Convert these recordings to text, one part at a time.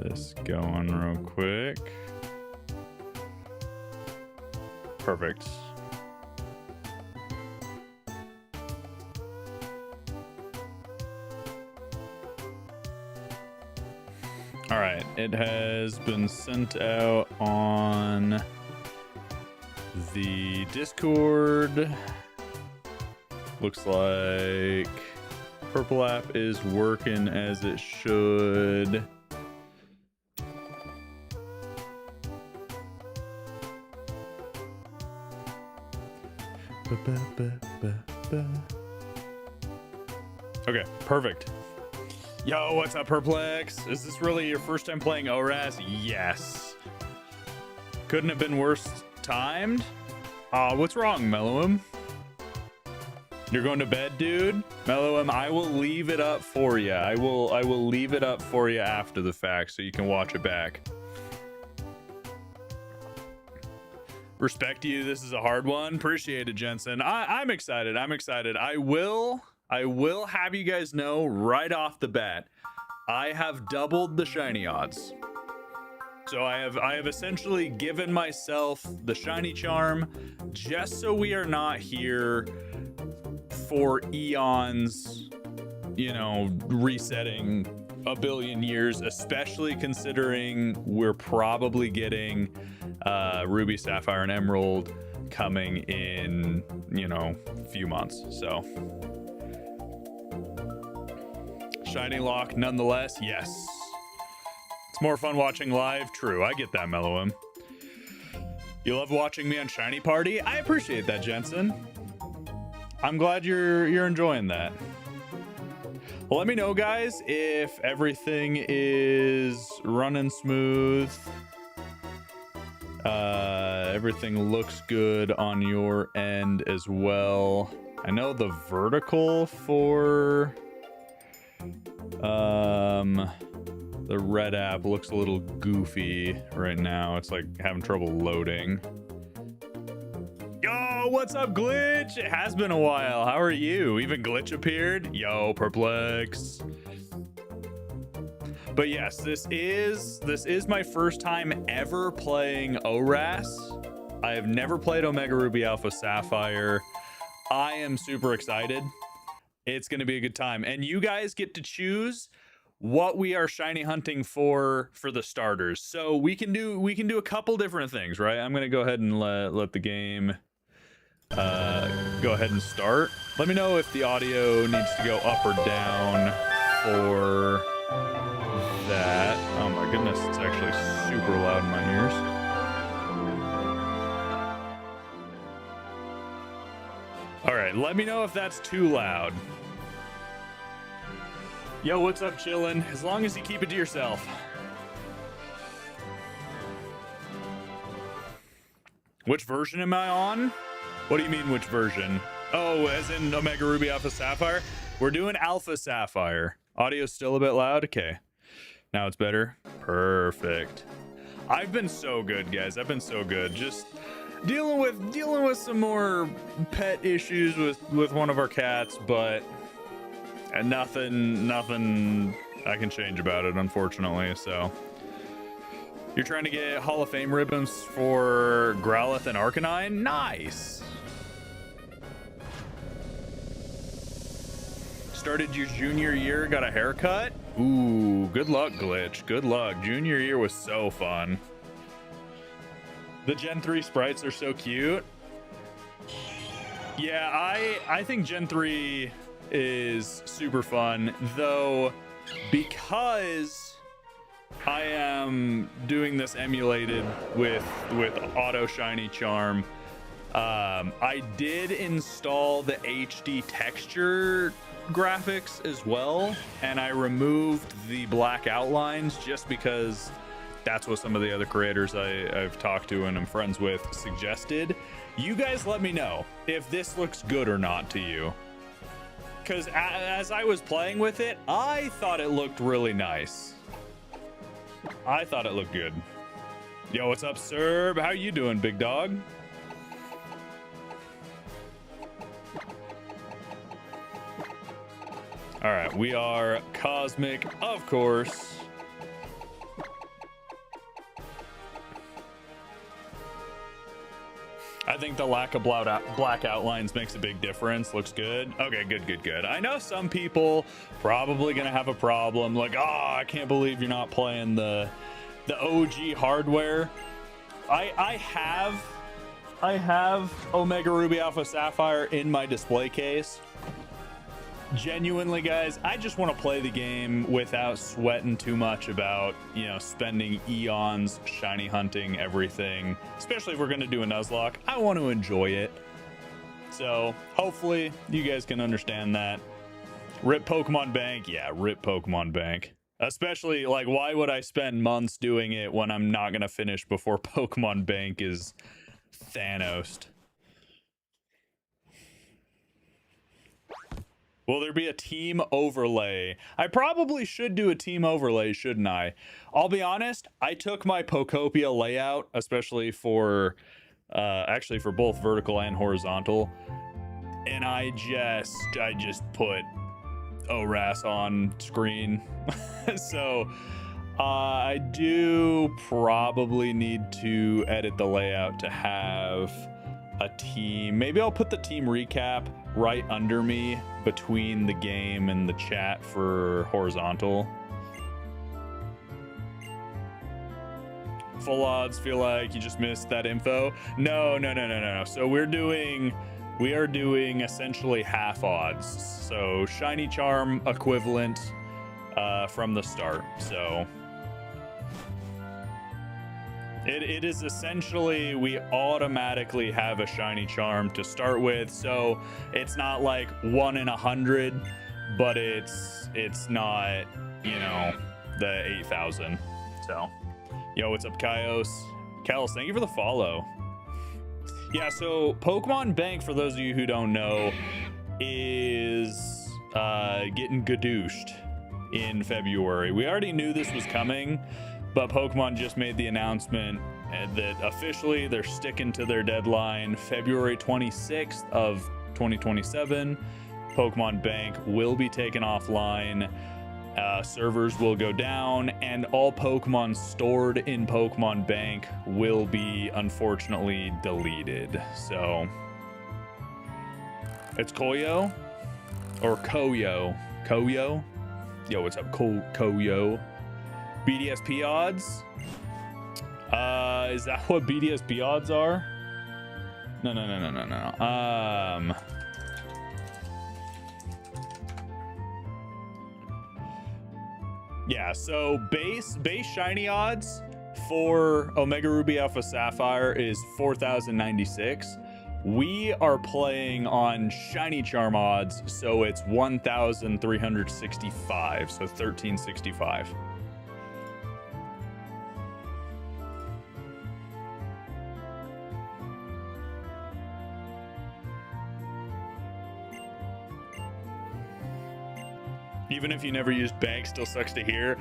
this going real quick. Perfect. All right, it has been sent out on the Discord. Looks like Purple app is working as it should. Okay, perfect. Yo, what's up, Perplex? Is this really your first time playing ORAS? Yes. Couldn't have been worse timed. What's wrong, Mellowum? You're going to bed, dude? Mellowum, I will leave it up for you. I will leave it up for you after the fact so you can watch it back. Respect you. This is a hard one. Appreciate it, Jensen. I'm excited. I'm excited. I will have you guys know right off the bat, I have doubled the shiny odds. So I have essentially given myself the shiny charm just so we are not here for eons, you know, resetting a billion years, especially considering we're probably getting Ruby, Sapphire, and Emerald coming in, you know, a few months. So shiny lock nonetheless. Yes, it's more fun watching live. True, I get that, Mellowum. You love watching me on Shiny Party? I appreciate that, Jensen. I'm glad you're enjoying that. Well, let me know, guys, if everything is running smooth. Everything looks good on your end as well. I know the vertical for the red app looks a little goofy right now. It's like having trouble loading. Yo, what's up, Glitch? It has been a while. How are you? Even Glitch appeared. Yo, Perplex. But yes, this is my first time ever playing ORAS. I have never played Omega Ruby Alpha Sapphire. I am super excited. It's going to be a good time, and you guys get to choose what we are shiny hunting for the starters. So we can do a couple different things, right? I'm going to go ahead and let the game go ahead and start. Let me know if the audio needs to go up or down for that. Oh my goodness, it's actually super loud in my ears. All right, let me know if that's too loud. Yo, what's up, chillin'? As long as you keep it to yourself. Which version am I on? What do you mean, which version? Oh, as in Omega Ruby Alpha Sapphire? We're doing Alpha Sapphire. Audio's still a bit loud? Okay. Now it's better? Perfect. I've been so good, guys. I've been so good. Just dealing with some more pet issues with one of our cats, but nothing I can change about it, unfortunately. So you're trying to get Hall of Fame ribbons for Growlithe and Arcanine? Nice. Started your junior year, got a haircut? Ooh, good luck, Glitch. Good luck. Junior year was so fun. The Gen 3 sprites are so cute. Yeah, I think Gen 3 is super fun, though, because I am doing this emulated with auto shiny charm. I did install the HD texture graphics as well, and I removed the black outlines just because that's what some of the other creators I've talked to and I'm friends with suggested. You guys let me know if this looks good or not to you, because as I was playing with it, I thought it looked really nice. I thought it looked good. Yo, what's up, Serb? How you doing, big dog? All right, we are Cosmic, of course. I think the lack of black outlines makes a big difference. Looks good. Okay, good. I know some people probably gonna have a problem, like, oh, I can't believe you're not playing the OG hardware. I have Omega Ruby Alpha Sapphire in my display case. Genuinely, guys, I just want to play the game without sweating too much about, you know, spending eons shiny hunting everything, especially if we're going to do a Nuzlocke. I want to enjoy it. So hopefully you guys can understand that. Rip Pokemon Bank. Yeah, rip Pokemon Bank. Especially, like, why would I spend months doing it when I'm not going to finish before Pokemon Bank is Thanos? Will there be a team overlay? I probably should do a team overlay, shouldn't I? I'll be honest, I took my Pokopia layout, especially for, actually for both vertical and horizontal, and I just put ORAS on screen. So I do probably need to edit the layout to have a team. Maybe I'll put the team recap right under me between the game and the chat for horizontal. Full odds, feel like you just missed that info. No. So we are doing essentially half odds. So shiny charm equivalent from the start. So it is essentially, we automatically have a shiny charm to start with, so it's not like 1 in 100, but it's not, you know, the 8,000. So, yo, what's up, Kaios? Kels, thank you for the follow. Yeah, so Pokemon Bank, for those of you who don't know, is getting gadooshed in February. We already knew this was coming, but Pokemon just made the announcement that officially they're sticking to their deadline. February 26th of 2027, Pokemon Bank will be taken offline. Servers will go down, and all Pokemon stored in Pokemon Bank will be unfortunately deleted. So it's Koyo or Koyo. Koyo? Yo, what's up, Koyo? BDSP odds? Is that what BDSP odds are? No. Yeah, so base shiny odds for Omega Ruby Alpha Sapphire is 4,096. We are playing on shiny charm odds, so it's 1,365, so 1365. Even if you never used Bank, still sucks to hear.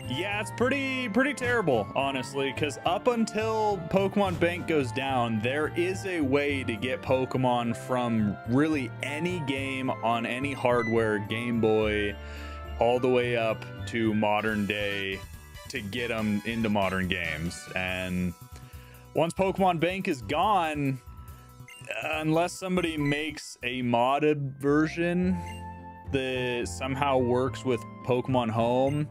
Yeah, it's pretty terrible, honestly, because up until Pokemon Bank goes down, there is a way to get Pokemon from really any game on any hardware, Game Boy, all the way up to modern day, to get them into modern games. And once Pokemon Bank is gone, unless somebody makes a modded version that somehow works with Pokemon Home,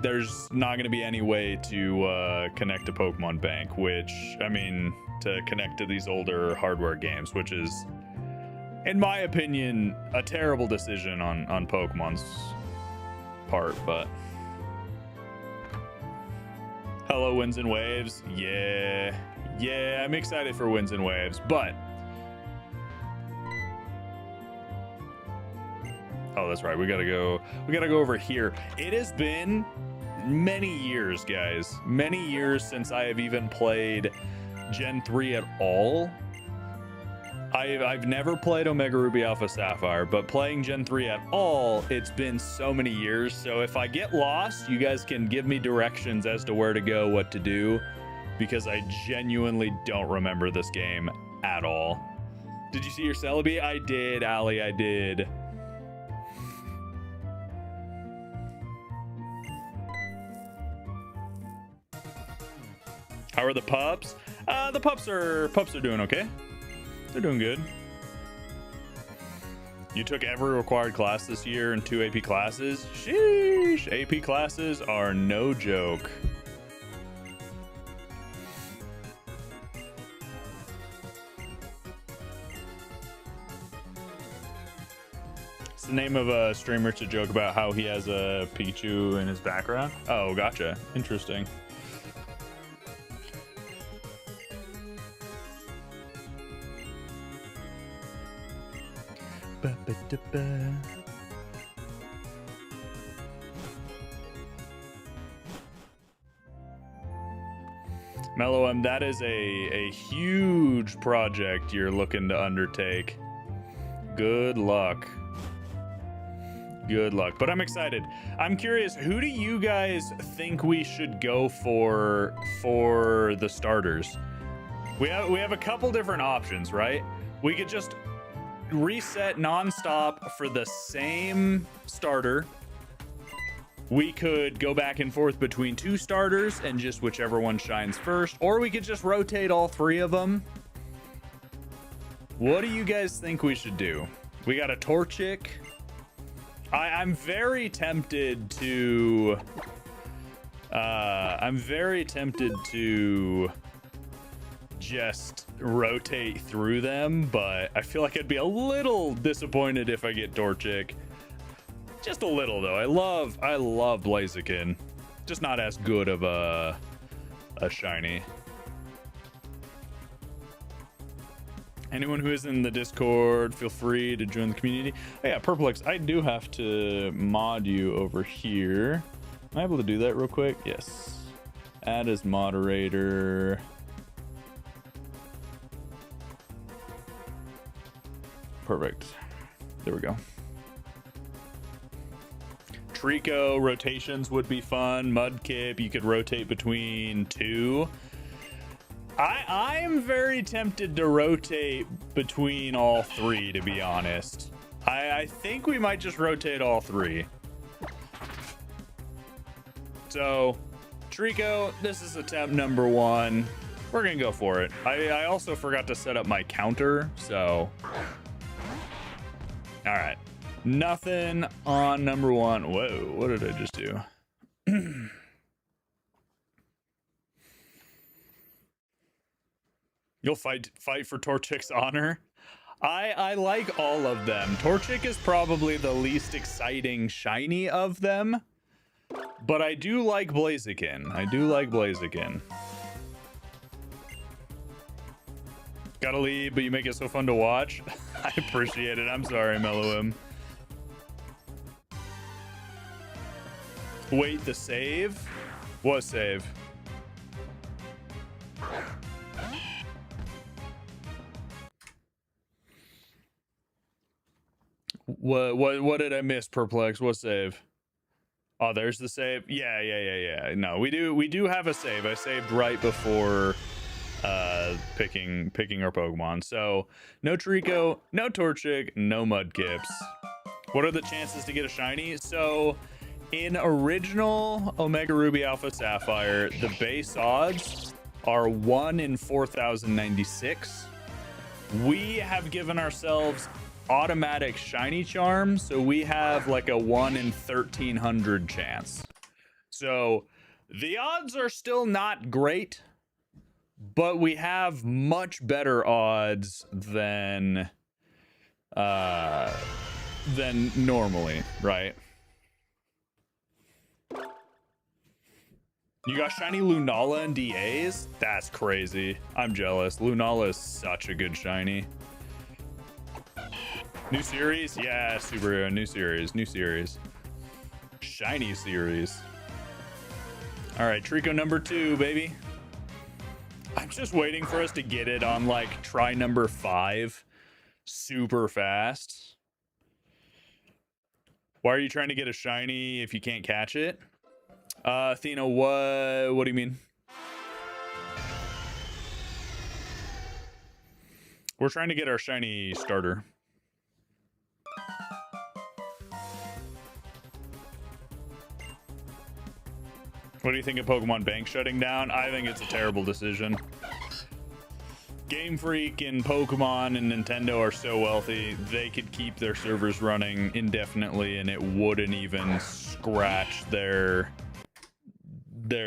there's not going to be any way to connect to Pokemon Bank, which, I mean, to connect to these older hardware games, which is, in my opinion, a terrible decision on Pokemon's part. But hello, Winds and Waves. Yeah, I'm excited for Winds and Waves, but oh, that's right. We gotta go over here. It has been many years, guys. Many years since I have even played Gen 3 at all. I've never played Omega Ruby Alpha Sapphire, but playing Gen 3 at all, it's been so many years. So if I get lost, you guys can give me directions as to where to go, what to do, because I genuinely don't remember this game at all. Did you see your Celebi? I did, Ali, I did. How are the pups? The pups are doing okay. They're doing good. You took every required class this year and 2 AP classes. Sheesh. AP classes are no joke. It's the name of a streamer to joke about how he has a Pikachu in his background. Oh, gotcha. Interesting. Mellow M, that is a huge project you're looking to undertake. Good luck. Good luck. But I'm excited. I'm curious, who do you guys think we should go for the starters? We have a couple different options, right? We could just reset nonstop for the same starter. We could go back and forth between 2 starters and just whichever one shines first, or we could just rotate all 3 of them. What do you guys think we should do? We got a Torchic. I'm very tempted to just rotate through them, but I feel like I'd be a little disappointed if I get Torchic. Just a little though. I love Blaziken. Just not as good of a shiny. Anyone who is in the Discord, feel free to join the community. Oh yeah, Purplex, I do have to mod you over here. Am I able to do that real quick? Yes. Add as moderator. Perfect. There we go. Trico rotations would be fun. Mudkip, you could rotate between 2. I'm very tempted to rotate between all 3, to be honest. I think we might just rotate all 3. So, Trico, this is attempt number 1. We're gonna go for it. I also forgot to set up my counter, so... Alright. Nothing on number 1. Whoa, what did I just do? You'll fight for Torchic's honor? I like all of them. Torchic is probably the least exciting shiny of them, but I do like Blaziken. Gotta leave, but you make it so fun to watch. I appreciate it. I'm sorry, Mellowim. Wait, the save? What save? What did I miss, Perplex? What save? Oh, there's the save. Yeah. No, we do have a save. I saved right before picking our Pokemon. So no Trico, no Torchic, no Mudkips. What are the chances to get a shiny? So in original Omega Ruby Alpha Sapphire, the base odds are 1 in 4,096. We have given ourselves automatic shiny charm, so we have like a 1 in 1,300 chance. So the odds are still not great, but we have much better odds than normally, right? You got shiny Lunala and DAs? That's crazy. I'm jealous. Lunala is such a good shiny. New series? Yeah, superhero. New series. Shiny series. All right, Trico number 2, baby. I'm just waiting for us to get it on like try number 5 super fast. Why are you trying to get a shiny if you can't catch it? Athena, what do you mean? We're trying to get our shiny starter. What do you think of Pokemon Bank shutting down? I think it's a terrible decision. Game Freak and Pokemon and Nintendo are so wealthy, they could keep their servers running indefinitely and it wouldn't even scratch their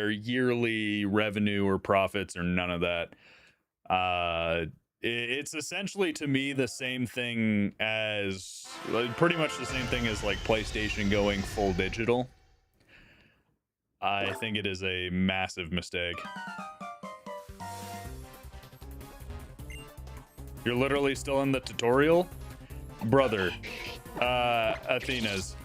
yearly revenue or profits or none of that. It's essentially, to me, the same thing as, pretty much the same thing as like PlayStation going full digital. I think it is a massive mistake. You're literally still in the tutorial? Brother, Athena's.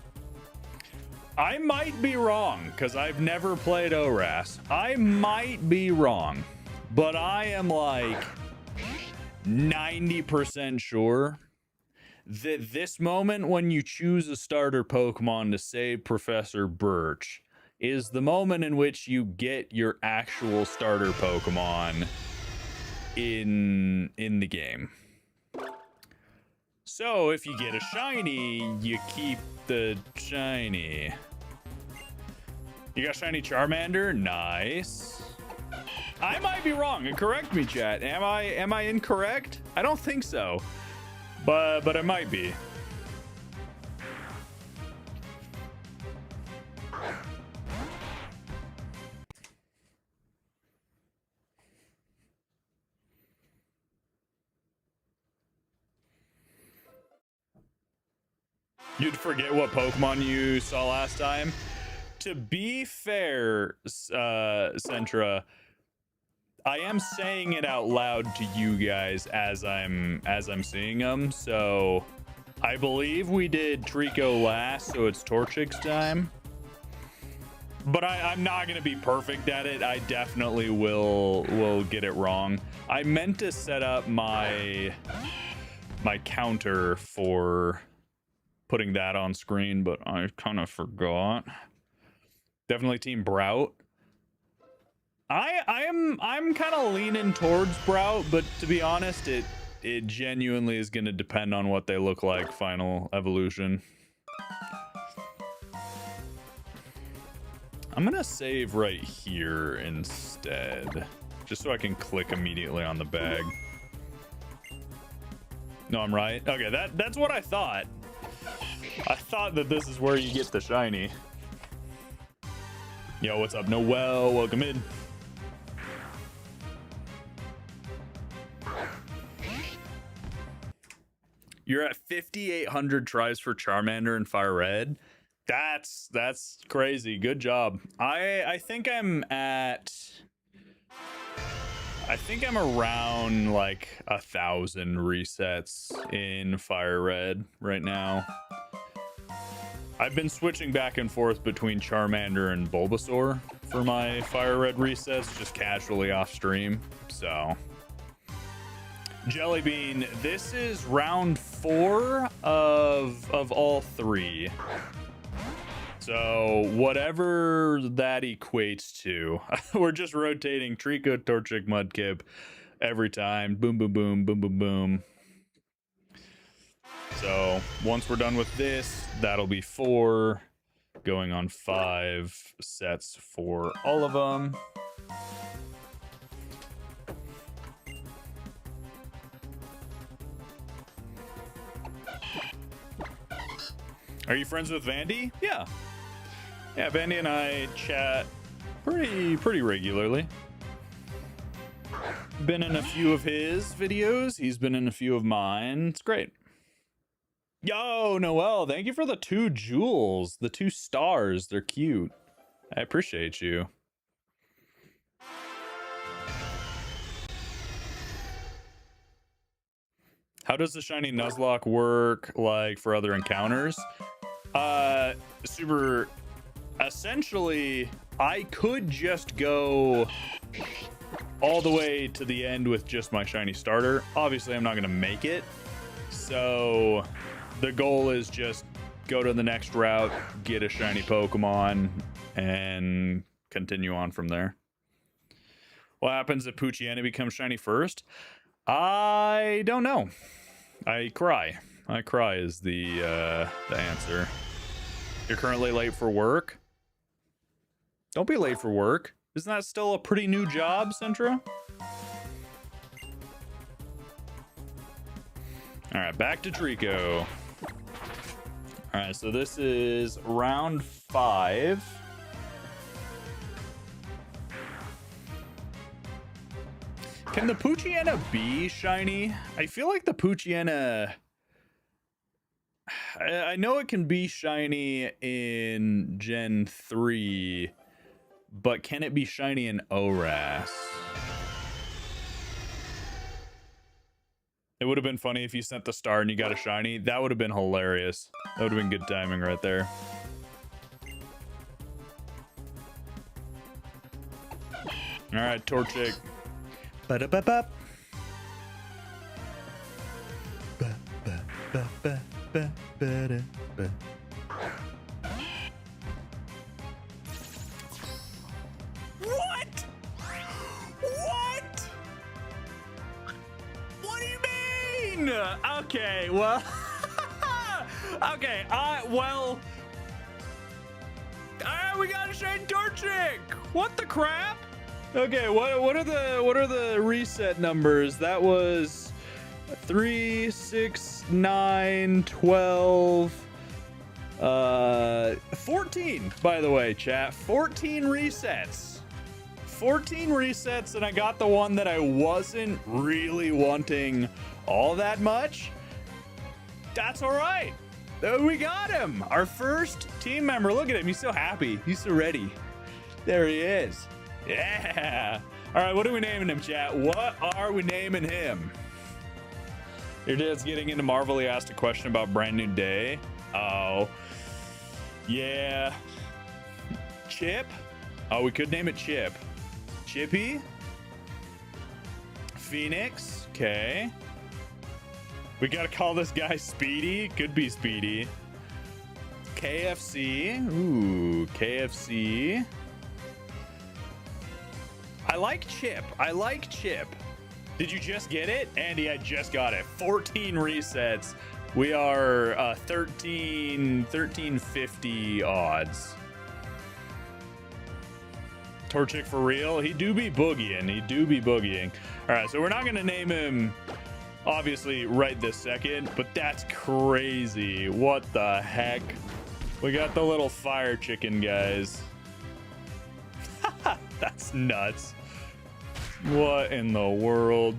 I might be wrong, because I've never played ORAS. I might be wrong, but I am like 90% sure that this moment when you choose a starter Pokemon to save Professor Birch is the moment in which you get your actual starter Pokemon in the game. So if you get a shiny, you keep the shiny. You got shiny Charmander? Nice. I might be wrong. Correct me, chat. Am I incorrect? I don't think so. But I might be. You'd forget what Pokemon you saw last time. To be fair, Centra, I am saying it out loud to you guys as I'm seeing them. So I believe we did Trico last, so it's Torchic's time. But I'm not gonna be perfect at it. I definitely will get it wrong. I meant to set up my counter for putting that on screen, but I kind of forgot. Definitely Team Brout. I'm kind of leaning towards Brout, but to be honest, it genuinely is going to depend on what they look like final evolution. I'm going to save right here instead, just so I can click immediately on the bag. No, I'm right. Okay, that's what I thought. I thought that this is where you get the shiny. Yo, what's up, Noel? Welcome in. You're at 5,800 tries for Charmander and Fire Red. That's crazy. Good job. I think I'm around like 1,000 resets in Fire Red right now. I've been switching back and forth between Charmander and Bulbasaur for my Fire Red resets, just casually off stream. So, Jellybean, this is round 4 of all 3. So whatever that equates to, we're just rotating Trico, Torchic, Mudkip every time. Boom, boom, boom, boom, boom, boom. So once we're done with this, that'll be 4, going on 5 sets for all of them. Are you friends with Vandy? Yeah. Yeah, Vandy and I chat pretty regularly. Been in a few of his videos. He's been in a few of mine. It's great. Yo, Noel, thank you for the 2 jewels, the 2 stars. They're cute. I appreciate you. How does the shiny Nuzlocke work like for other encounters? Super. Essentially, I could just go all the way to the end with just my shiny starter. Obviously, I'm not going to make it. So the goal is just go to the next route, get a shiny Pokemon, and continue on from there. What happens if Poochyena becomes shiny first? I don't know. I cry. I cry is the answer. You're currently late for work? Don't be late for work. Isn't that still a pretty new job, Centra? All right, back to Trico. All right, so this is round 5. Can the Poochyena be shiny? I feel like the Poochyena... I know it can be shiny in Gen 3, but can it be shiny in ORAS? It would have been funny if you sent the star and you got a shiny. That would have been hilarious. That would have been good timing right there. All right, Torchic. Ba-da-ba-ba. Ba-ba-ba-ba-ba-ba-ba. What? What? What do you mean? Okay, well, okay, well, we got a shiny Torchic. What the crap? Okay, what are the reset numbers? That was 3, 6, 9, 12, 14, by the way, chat. 14 resets. 14 resets, and I got the one that I wasn't really wanting all that much. That's all right. We got him. Our first team member. Look at him. He's so happy. He's so ready. There he is. Yeah. All right, what are we naming him, chat? What are we naming him? Your dad's getting into Marvel. He asked a question about Brand New Day. Oh, yeah. Chip? Oh, we could name it Chip. Chippy? Phoenix? Okay. We gotta call this guy Speedy. Could be Speedy. KFC. Ooh, KFC. I like Chip. I like Chip. Did you just get it? Andy, I just got it. 14 resets. We are 1350 odds. Torchic for real? He do be boogieing. He do be boogieing. All right, so we're not going to name him, obviously, right this second, but that's crazy. What the heck? We got the little fire chicken guys. That's nuts. What in the world?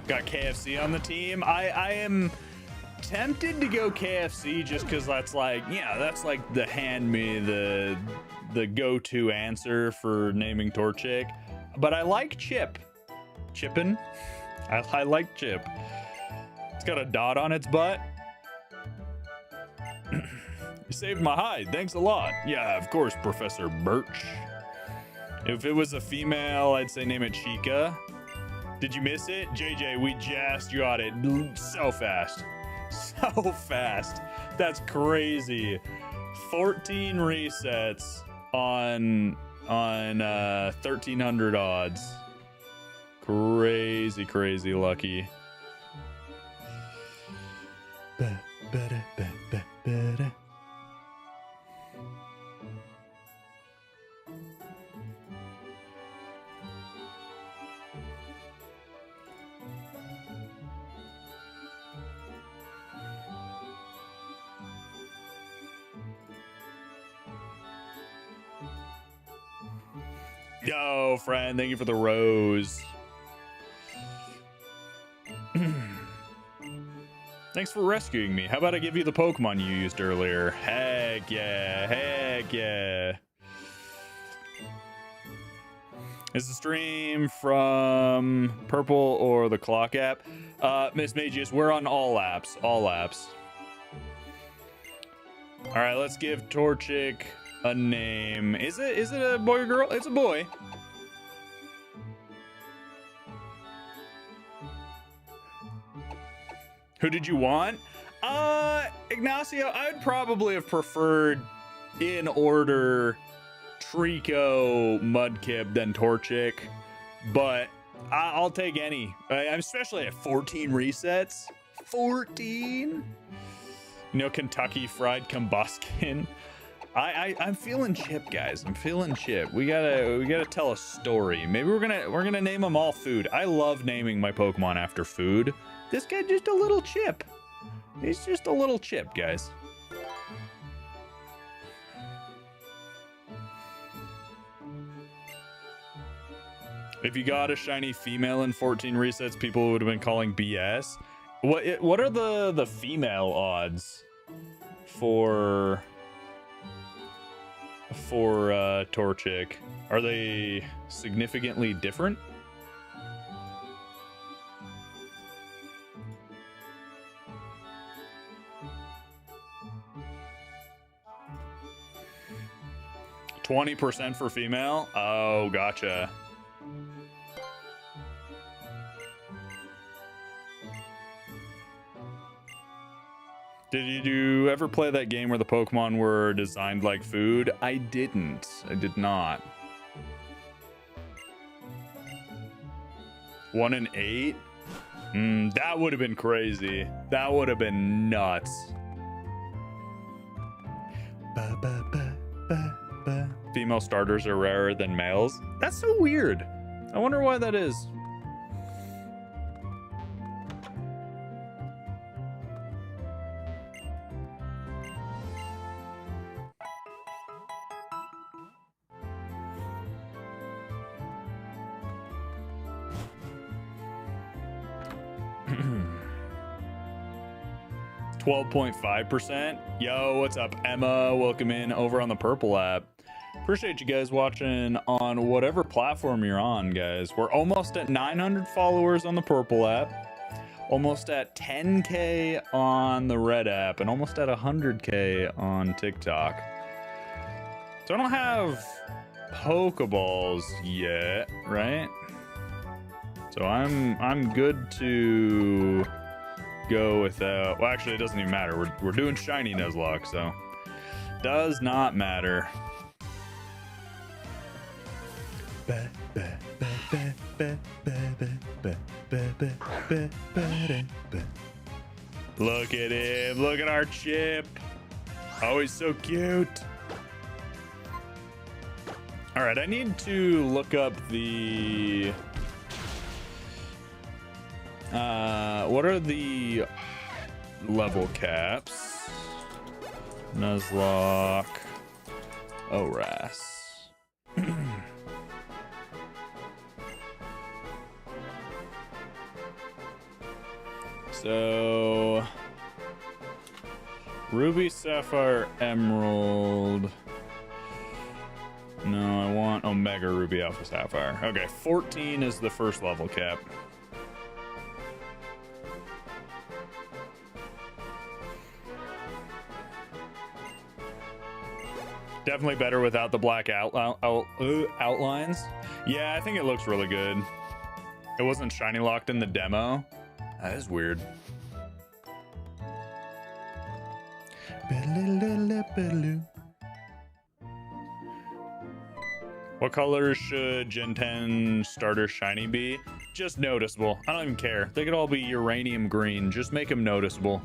Got KFC on the team. I am tempted to go KFC just because that's like, yeah, that's like the hand me the go-to answer for naming Torchic. But I like Chip. Chippin'. I like Chip. It's got a dot on its butt. You saved my hide. Thanks a lot. Yeah, of course, Professor Birch. If it was a female, I'd say name it Chica. Did you miss it? JJ, we just got it so fast. So fast. That's crazy. 14 resets on 1300 odds. Crazy, crazy lucky. Yo, friend, thank you for the rose. Thanks for rescuing me. How about I give you the Pokemon you used earlier? Heck yeah, heck yeah. Is the stream from Purple or the Clock app? Miss Magius, we're on all apps, all apps. All right, let's give Torchic a name. Is it a boy or girl? It's a boy. Who did you want? Ignacio, I'd probably have preferred in order Trico, Mudkip, then Torchic, but I'll take any. Especially at 14 resets. 14? You know, Kentucky Fried Combuskin. I'm feeling Chip, guys. I'm feeling Chip. We gotta tell a story. Maybe we're gonna name them all food. I love naming my Pokemon after food. This guy just a little Chip. He's just a little Chip, guys. If you got a shiny female in 14 resets, people would have been calling BS. What are the female odds for Torchic? Are they significantly different? %20 for female? Oh, gotcha. Did you ever play that game where the Pokemon were designed like food? I didn't. I did not. 1 in 8? That would have been crazy. That would have been nuts. Female starters are rarer than males. That's so weird. I wonder why that is. %12.5%. Yo, what's up, Emma? Welcome in over on the Purple app. Appreciate you guys watching on whatever platform you're on, guys. We're almost at 900 followers on the Purple app, almost at 10K on the Red app, and almost at 100K on TikTok. So I don't have Pokeballs yet, right? So I'm good to go without. Well, actually, it doesn't even matter. We're doing shiny Nuzlocke, so does not matter. Look at him. Look at our Chip. Oh, he's so cute. All right, I need to look up the what are the level caps? Nuzlocke, ORAS. So Ruby, Sapphire, Emerald. No, I want Omega Ruby, Alpha Sapphire. Okay, 14 is the first level cap. Definitely better without the black outlines. Yeah, I think it looks really good. It wasn't shiny locked in the demo. That is weird. What colors should Gen 10 starter shiny be? Just noticeable. I don't even care. They could all be uranium green. Just make them noticeable.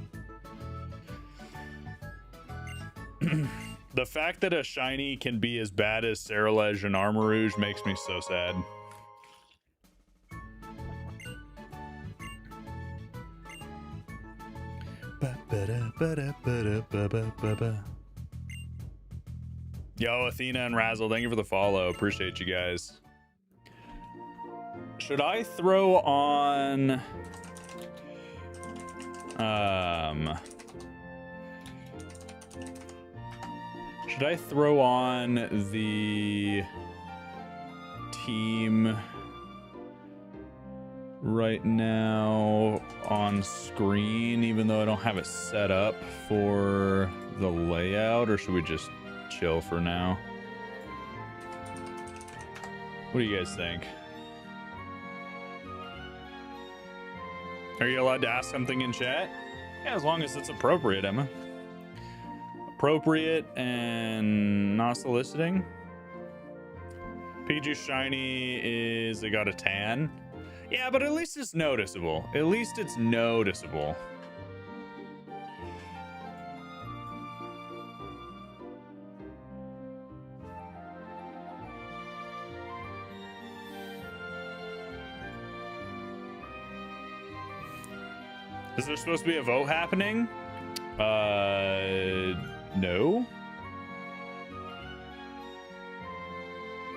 The fact that a shiny can be as bad as Cerulege and Armarouge makes me so sad. Yo, Athena and Razzle, thank you for the follow. Appreciate you guys. Should I throw on should I throw on the team right now on screen, even though I don't have it set up for the layout, or should we just chill for now? What do you guys think? Are you allowed to ask something in chat? Yeah, as long as it's appropriate, Emma. Appropriate and not soliciting. Pikachu shiny is it got a tan? Yeah, but at least it's noticeable. At least it's noticeable. Is there supposed to be a vote happening? No.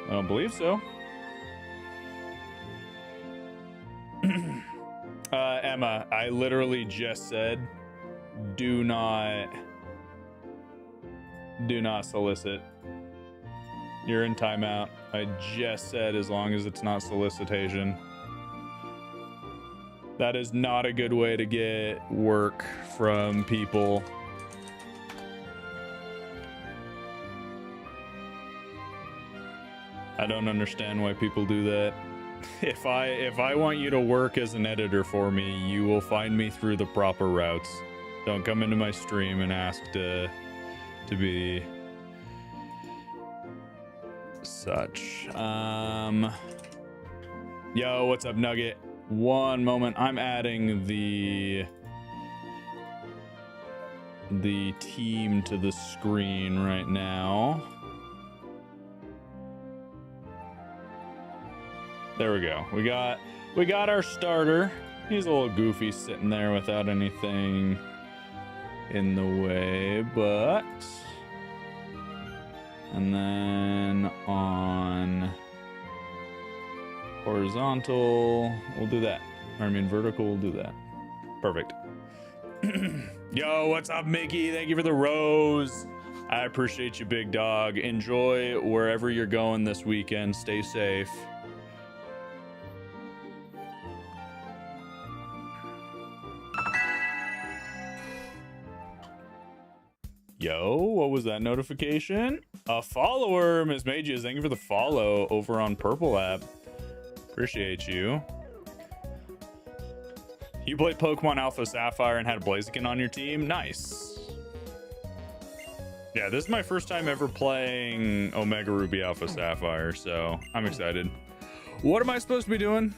I don't believe so. Emma, I literally just said, do not solicit. You're in timeout. I just said as long as it's not solicitation. That is not a good way to get work from people. I don't understand why people do that. If I want you to work as an editor for me, you will find me through the proper routes. Don't come into my stream and ask to be such. Yo, what's up, Nugget? One moment. I'm adding the team to the screen right now. There we go. We got our starter. He's a little goofy sitting there without anything in the way, but and then on horizontal, we'll do that. Or I mean vertical, we'll do that. Perfect. Yo, what's up, Mickey? Thank you for the rose. I appreciate you, big dog. Enjoy wherever you're going this weekend. Stay safe. Yo, what was that notification? A follower, Miss Mages. Thank you for the follow over on Purple app. Appreciate you. You played Pokemon Alpha Sapphire and had a Blaziken on your team? Nice. Yeah, this is my first time ever playing Omega Ruby Alpha Sapphire, so I'm excited. What am I supposed to be doing?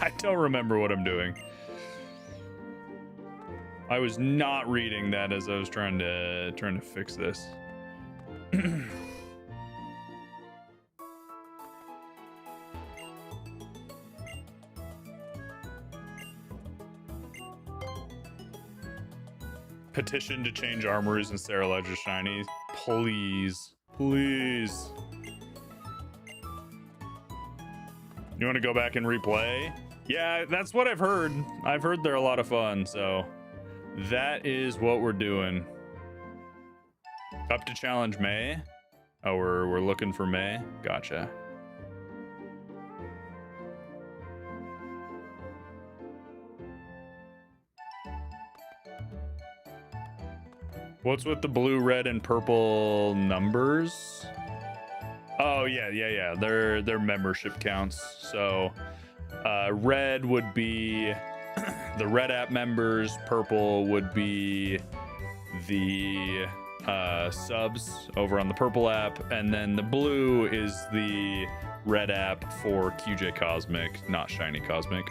I don't remember what I'm doing. I was not reading that as I was trying to fix this. Petition to change armories and Ledger shinies. Please. Please. You want to go back and replay? Yeah, that's what I've heard. I've heard they're a lot of fun, so that is what we're doing. Up to challenge May. Oh, we're looking for May. Gotcha. What's with the blue, red, and purple numbers? Oh yeah. They're membership counts. So red would be the Red app members, purple would be the subs over on the Purple app, and then the blue is the Red app for QJ Cosmic, not Shiny Cosmic.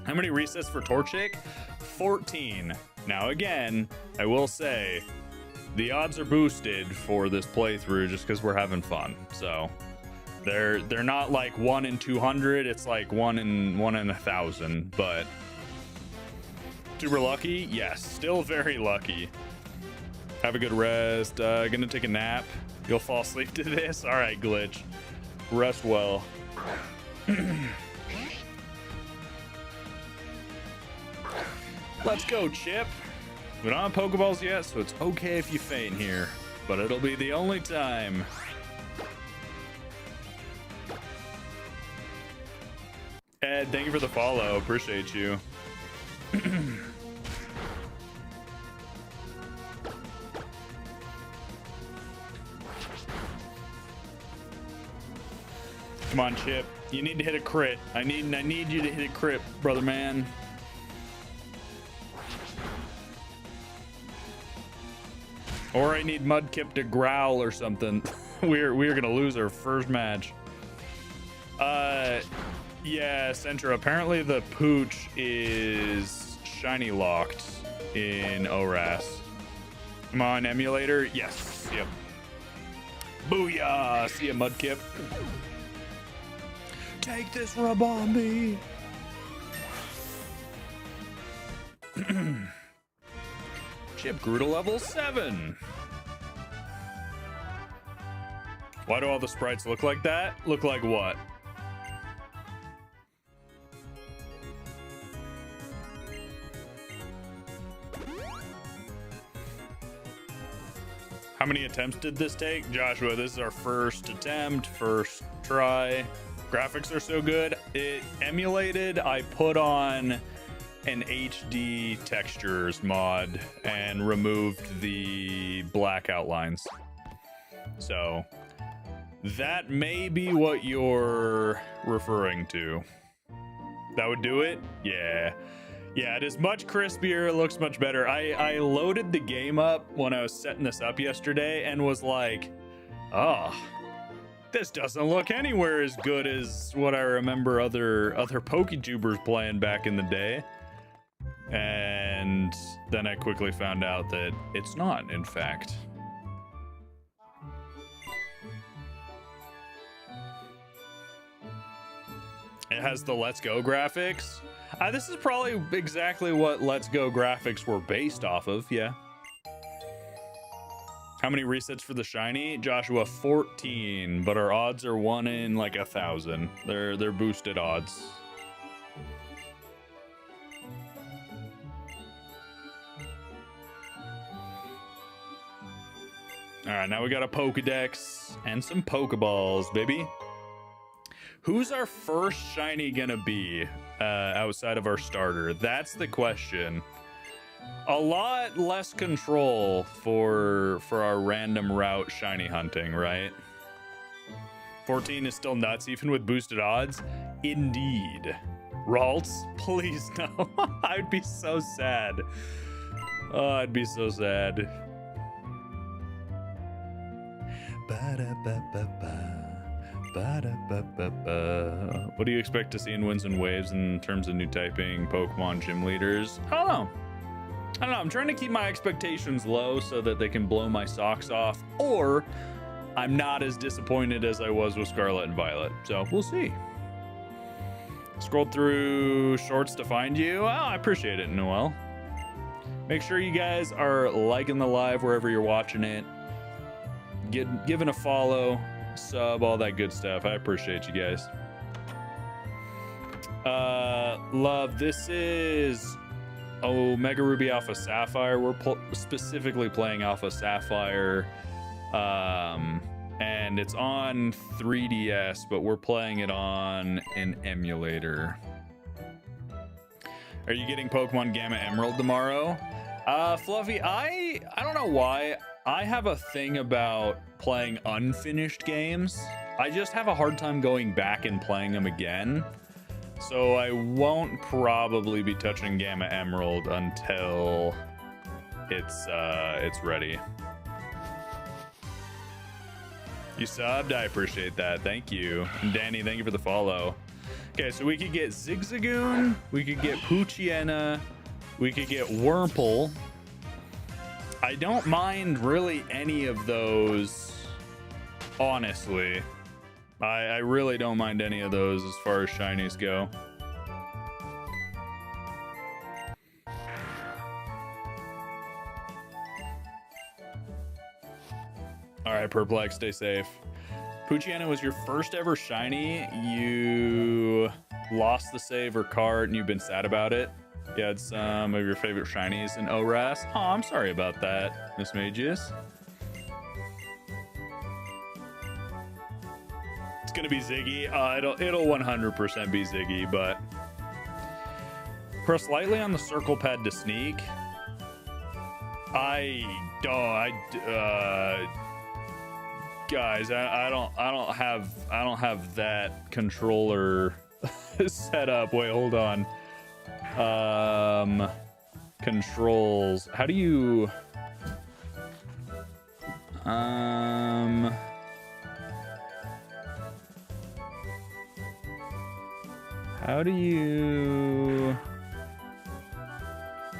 How many resets for Torchic? 14. Now again, I will say the odds are boosted for this playthrough just because we're having fun. So they're not like 1 in 200, it's like 1 in 1,000, but super lucky? Yes, still very lucky. Have a good rest. Gonna take a nap. You'll fall asleep to this? All right, Glitch. Rest well. Let's go, Chip. We don't have Pokeballs yet, so it's okay if you faint here, but it'll be the only time. Ed, thank you for the follow. Appreciate you. Come on, Chip. You need to hit a crit. I need you to hit a crit, brother man. Or I need Mudkip to growl or something. we're gonna lose our first match. Yeah, Centra. Apparently the Pooch is shiny locked in ORAS. Come on, emulator. Yes. Yep. Booyah! See ya, Mudkip. Take this, Rabombi. Chip grew to level 7. Why do all the sprites look like that? Look like what? How many attempts did this take? Joshua, this is our first attempt, first try. Graphics are so good. It emulated, I put on an HD textures mod and removed the black outlines. So that may be what you're referring to. That would do it? Yeah. Yeah, it is much crispier, it looks much better. I loaded the game up when I was setting this up yesterday and was like, oh, this doesn't look anywhere as good as what I remember other PokeTubers playing back in the day. And then I quickly found out that it's not, in fact. It has the Let's Go graphics. This is probably exactly what Let's Go graphics were based off of, yeah. How many resets for the shiny? Joshua, 14, but our odds are 1 in like 1,000. They're boosted odds. All right, now we got a Pokedex and some Pokeballs, baby. Who's our first shiny gonna be outside of our starter? That's the question. A lot less control for our random route shiny hunting, right? 14 is still nuts, even with boosted odds. Indeed. Ralts, please no. I'd be so sad. Oh, I'd be so sad. What do you expect to see in Winds and Waves in terms of new typing Pokemon gym leaders? I don't know. I'm trying to keep my expectations low so that they can blow my socks off, or I'm not as disappointed as I was with Scarlet and Violet. So we'll see. Scrolled through shorts to find you. Oh, I appreciate it, Noel. Make sure you guys are liking the live wherever you're watching it. Giving a follow, sub, all that good stuff. I appreciate you guys. Love, this is Omega Ruby Alpha Sapphire. We're specifically playing Alpha Sapphire, and it's on 3DS, but we're playing it on an emulator. Are you getting Pokemon Gamma Emerald tomorrow? Fluffy, I don't know why. I have a thing about playing unfinished games. I just have a hard time going back and playing them again. So I won't probably be touching Gamma Emerald until it's ready. You subbed? I appreciate that. Thank you. And Danny, thank you for the follow. Okay, so we could get Zigzagoon, we could get Poochyena, we could get Wurmple. I don't mind really any of those, honestly. I really don't mind any of those as far as shinies go. All right, Perplex, stay safe. Poochyena was your first ever shiny. You lost the save or cart and you've been sad about it. You had some of your favorite shinies in ORAS. Oh, I'm sorry about that, Miss Magius. It's gonna be Ziggy. It'll 100% be Ziggy, but press lightly on the circle pad to sneak. Guys, I don't have that controller set up. Wait, hold on. Controls. How do you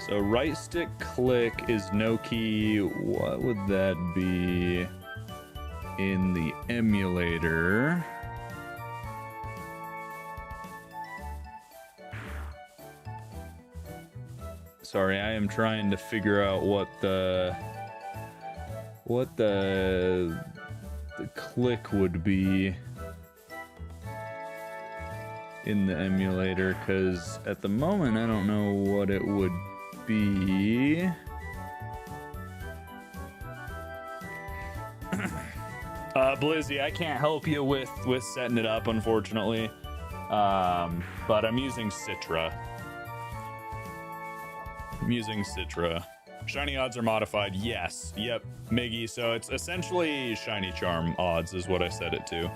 so right stick click is no key. What would that be in the emulator? Sorry, I am trying to figure out what the click would be in the emulator, because at the moment I don't know what it would be. Blizzy, I can't help you with setting it up, unfortunately. But I'm using Citra. Shiny odds are modified. Yes. Yep. Miggy. So it's essentially shiny charm odds is what I set it to.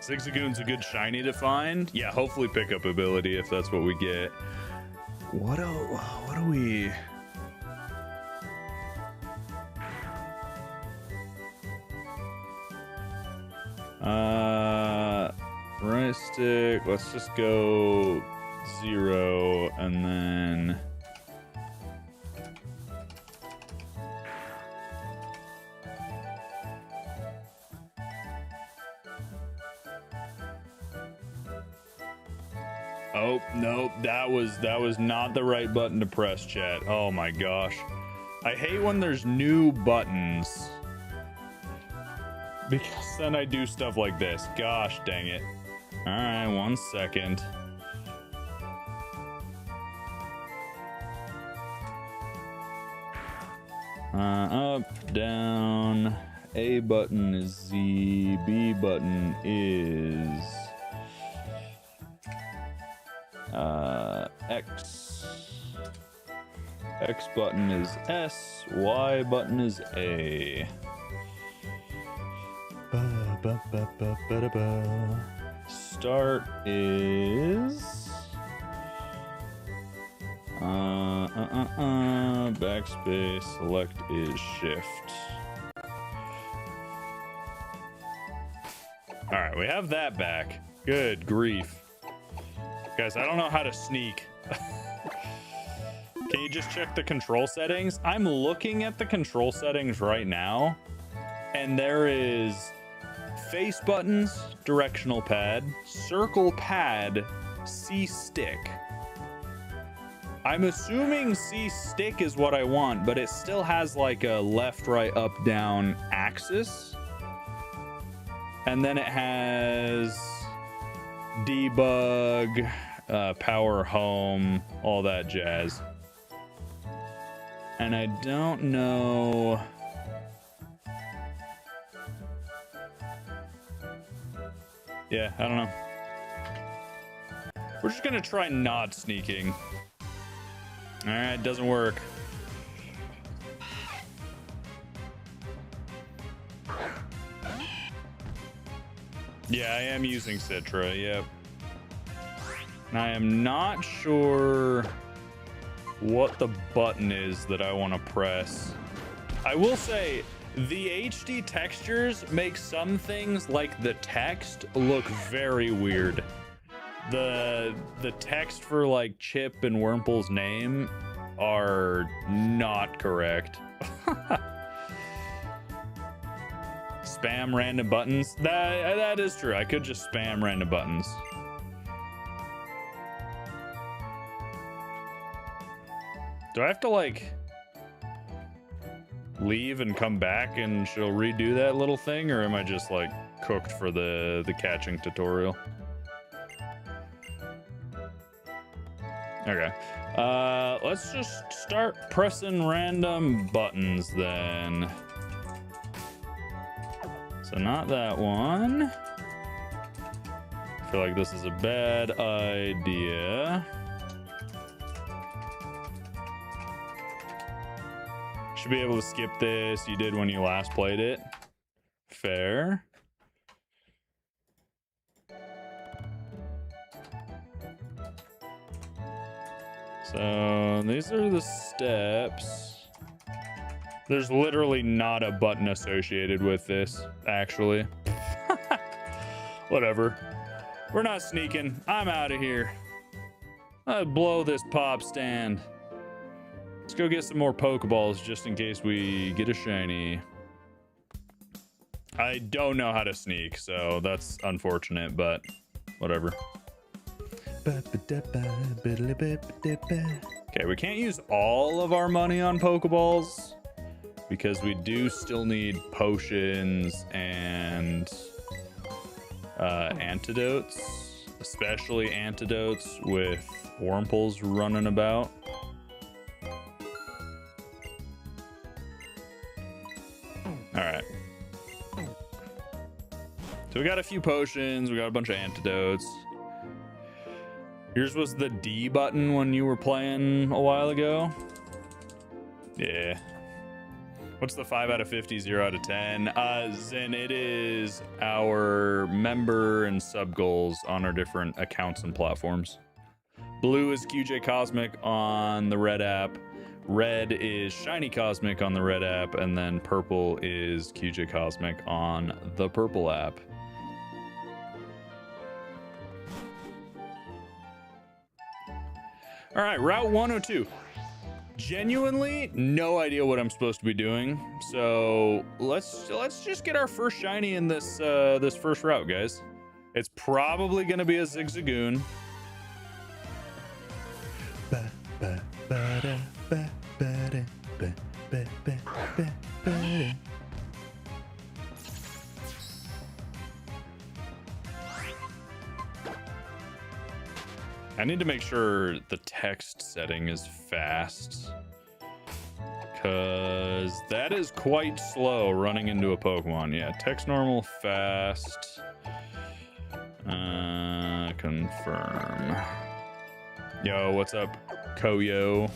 Zigzagoon's a good shiny to find. Yeah, hopefully pickup ability if that's what we get. What do we... Right stick, let's just go 0 and then oh no, that was not the right button to press, chat. Oh my gosh, I hate when there's new buttons because then I do stuff like this. Gosh dang it. All right, 1 second. Up, down. A button is Z. B button is X. X button is S. Y button is A. Start is backspace, select is shift. All right, we have that back. Good grief. Guys, I don't know how to sneak. Can you just check the control settings? I'm looking at the control settings right now, and there is face buttons, directional pad, circle pad, C stick. I'm assuming C stick is what I want, but it still has like a left, right, up, down axis. And then it has debug, power home, all that jazz. And I don't know. Yeah, I don't know. We're just gonna try not sneaking. All right, doesn't work. Yeah, I am using Citra, yep. And I am not sure what the button is that I want to press. I will say, the HD textures make some things like the text look very weird. The text for like Chip and Wurmple's name are not correct. Spam random buttons. That is true. I could just spam random buttons. Do I have to like leave and come back and she'll redo that little thing, or am I just like cooked for the catching tutorial? Okay. Let's just start pressing random buttons then. So not that one. I feel like this is a bad idea. Should be able to skip this. You did when you last played it. Fair. So these are the steps. There's literally not a button associated with this, actually. Whatever. We're not sneaking. I'm out of here. I'll blow this pop stand. Let's go get some more Pokeballs just in case we get a shiny. I don't know how to sneak, so that's unfortunate, but whatever. Okay, we can't use all of our money on Pokeballs because we do still need potions and antidotes, especially antidotes with Wurmples running about. All right. So we got a few potions, we got a bunch of antidotes. Yours was the D button when you were playing a while ago? Yeah. What's the 5 out of 50, 0 out of 10? Zen, it is our member and sub goals on our different accounts and platforms. Blue is QJ Cosmic on the Red app. Red is Shiny Cosmic on the Red app. And then purple is QJ Cosmic on the Purple app. All right, Route 102. Genuinely, no idea what I'm supposed to be doing. So let's just get our first shiny in this this first route, guys. It's probably gonna be a Zigzagoon. I need to make sure the text setting is fast, because that is quite slow running into a Pokemon. Yeah, text normal, fast. Confirm. Yo, what's up, Koyo?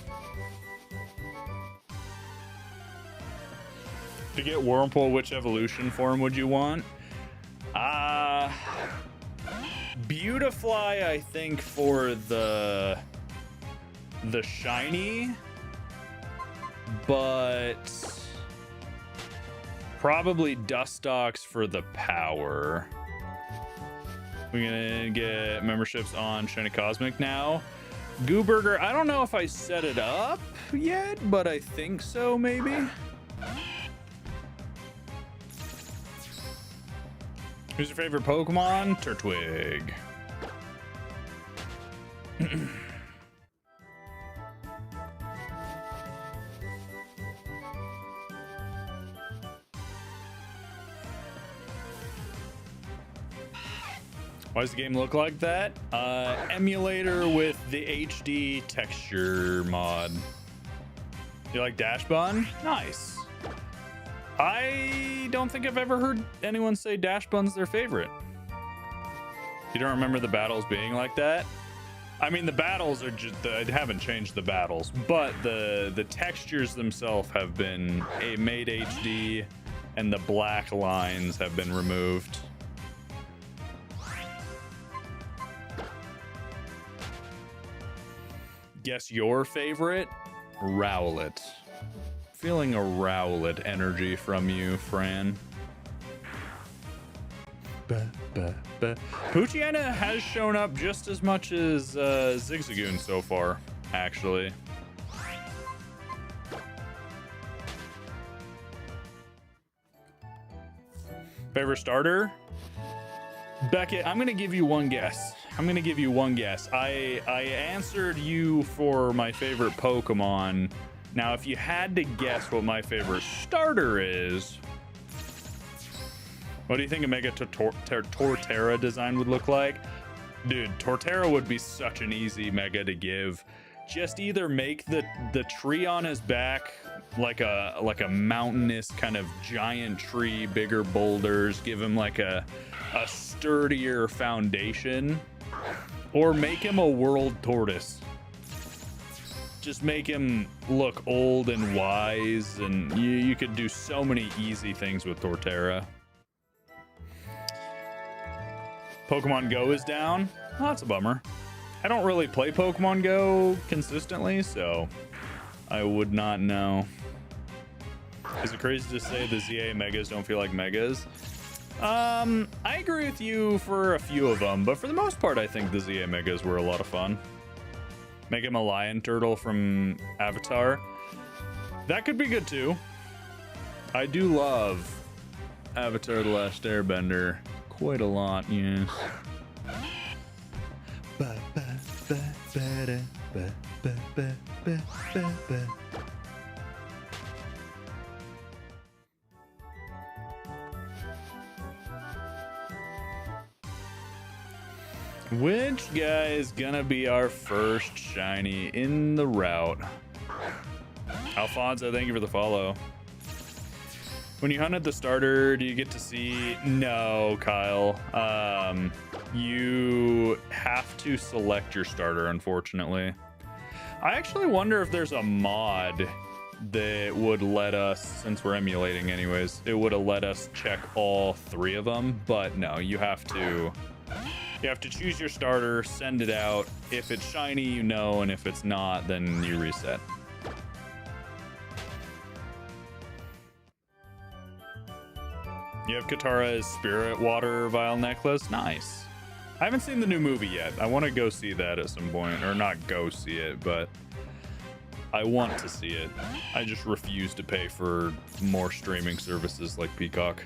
To get Wurmple, which evolution form would you want? Beautifly, I think, for the shiny, but probably Dustox for the power. We're gonna get memberships on Shiny Cosmic now. Gooburger, I don't know if I set it up yet, but I think so, maybe. Who's your favorite Pokemon? Turtwig. Why does the game look like that? Emulator with the HD texture mod. You like Dash Bun? Nice. I don't think I've ever heard anyone say Dash Bun's their favorite. You don't remember the battles being like that? I mean, the battles are just, I haven't changed the battles, but the textures themselves have been made HD and the black lines have been removed. Guess your favorite? Rowlet. Feeling a Rowlet energy from you, Fran. Poochyena has shown up just as much as Zigzagoon so far, actually. Favorite starter? Beckett, I'm gonna give you one guess. I answered you for my favorite Pokemon. Now, if you had to guess what my favorite starter is, what do you think a Mega Torterra design would look like? Dude, Torterra would be such an easy Mega to give. Just either make the tree on his back like a mountainous kind of giant tree, bigger boulders, give him like a sturdier foundation, or make him a world tortoise. Just make him look old and wise, and you could do so many easy things with Torterra. Pokemon Go is down. Oh, that's a bummer. I don't really play Pokemon Go consistently, so I would not know. Is it crazy to say the ZA Megas don't feel like Megas? I agree with you for a few of them, but for the most part, I think the ZA Megas were a lot of fun. Make him a lion turtle from Avatar. That could be good too. I do love Avatar: The Last Airbender quite a lot, yes. Which guy is gonna be our first shiny in the route? Alfonso, thank you for the follow. When you hunted the starter, do you get to see? No, Kyle. You have to select your starter, unfortunately. I actually wonder if there's a mod that would let us, since we're emulating anyways, it would have let us check all 3 of them, but no, you have to choose your starter, send it out. If it's shiny, you know, and if it's not, then you reset. You have Katara's Spirit Water Vial Necklace? Nice. I haven't seen the new movie yet. I want to go see that at some point. Or not go see it, but I want to see it. I just refuse to pay for more streaming services like Peacock.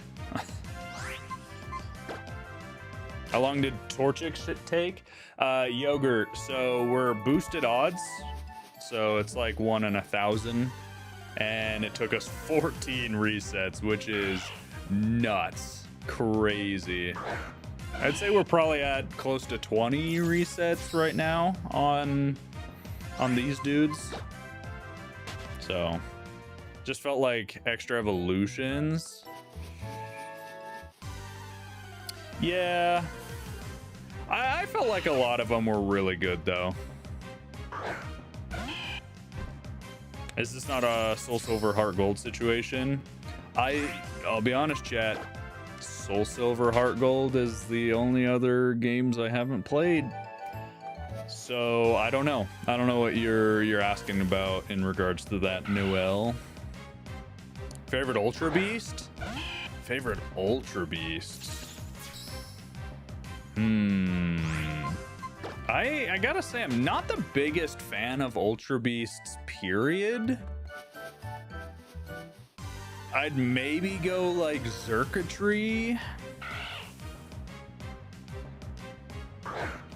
How long did Torchic take? Yogurt. So we're boosted odds. So it's like 1 in 1,000. And it took us 14 resets, which is nuts. Crazy. I'd say we're probably at close to 20 resets right now on these dudes. So just felt like extra evolutions. Yeah. I felt like a lot of them were really good, though. Is this not a Soul Silver Heart Gold situation? I'll be honest, chat. Soul Silver Heart Gold is the only other games I haven't played. So I don't know. I don't know what you're asking about in regards to that, Noel. Favorite Ultra Beast? Favorite Ultra Beast? I gotta say, I'm not the biggest fan of Ultra Beasts, period. I'd maybe go like Xurkitree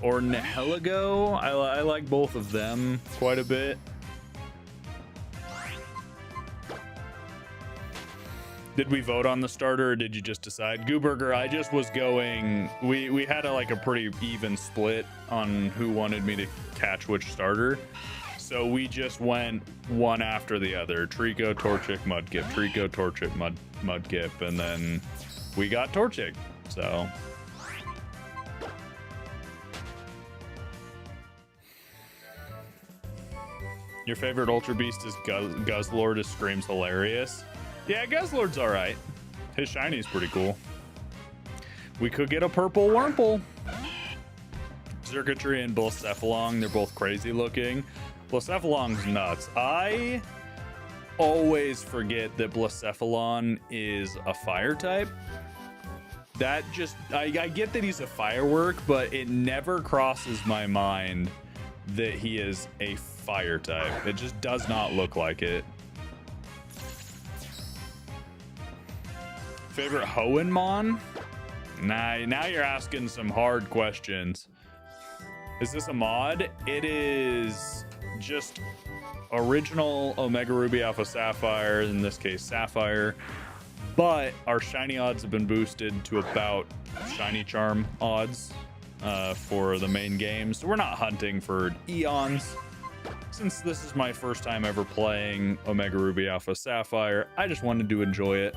or Nihilego. I like both of them quite a bit. Did we vote on the starter or did you just decide? Gooburger, I just was going, we had a pretty even split on who wanted me to catch which starter. So we just went one after the other. Trico, Torchic, Mudkip, Trico, Torchic, Mudkip, and then we got Torchic. So your favorite Ultra Beast is Guzzlord. It screams hilarious. Yeah, Guzzlord's all right. His shiny is pretty cool. We could get a purple Wurmple. Xurkitree and Blacephalon, they're both crazy looking. Blacephalon's nuts. I always forget that Blacephalon is a fire type. That just, I get that he's a firework, but it never crosses my mind that he is a fire type. It just does not look like it. Favorite Hoenmon? Nah, now you're asking some hard questions. Is this a mod? It is just original Omega Ruby Alpha Sapphire, in this case Sapphire, but our shiny odds have been boosted to about shiny charm odds for the main game, so we're not hunting for eons. Since this is my first time ever playing Omega Ruby Alpha Sapphire, I just wanted to enjoy it.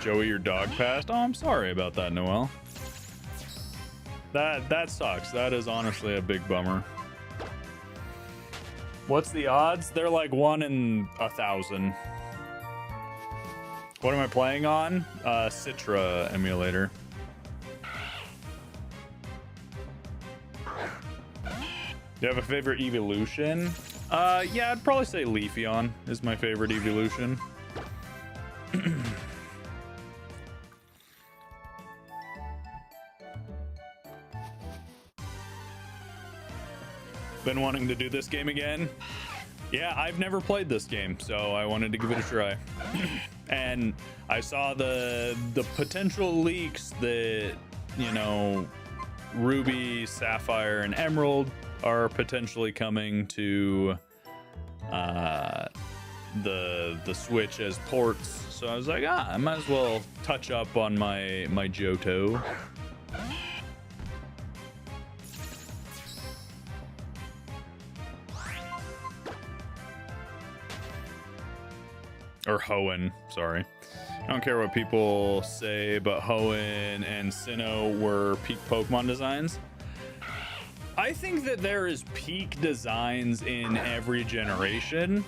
Joey, your dog passed. Oh, I'm sorry about that, Noel. That sucks. That is honestly a big bummer. What's the odds? They're like 1 in 1,000. What am I playing on? Citra emulator. Do you have a favorite evolution? Yeah, I'd probably say Leafeon is my favorite evolution. Been wanting to do this game again. Yeah, I've never played this game, so I wanted to give it a try. And I saw the potential leaks that, you know, Ruby, Sapphire, and Emerald are potentially coming to the Switch as ports. So I was like, I might as well touch up on my Johto. Or Hoenn, sorry. I don't care what people say, but Hoenn and Sinnoh were peak Pokemon designs. I think that there is peak designs in every generation.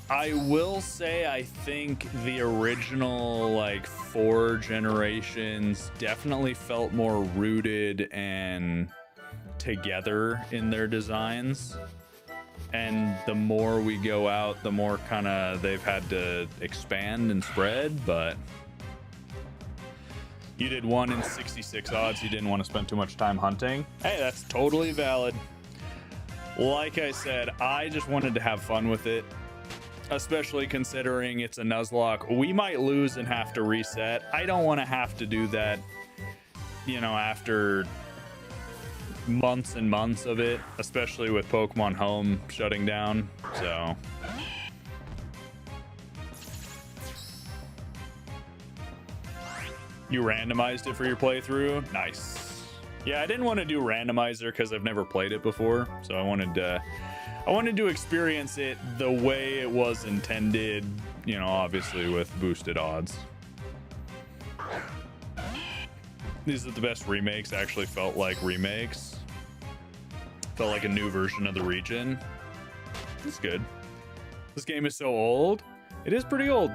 I will say I think the original like 4 generations definitely felt more rooted and together in their designs. And the more we go out, the more kind of they've had to expand and spread. But you did 1 in 66 odds. You didn't want to spend too much time hunting. Hey, that's totally valid. Like I said, I just wanted to have fun with it, especially considering it's a Nuzlocke. We might lose and have to reset. I don't want to have to do that, you know, after months and months of it, especially with Pokemon Home shutting down. So you randomized it for your playthrough? Nice. Yeah, I didn't want to do randomizer because I've never played it before, so I wanted to experience it the way it was intended, you know, obviously with boosted odds. These are the best remakes. Actually felt like remakes. Felt like a new version of the region. It's good. This game is so old. It is pretty old.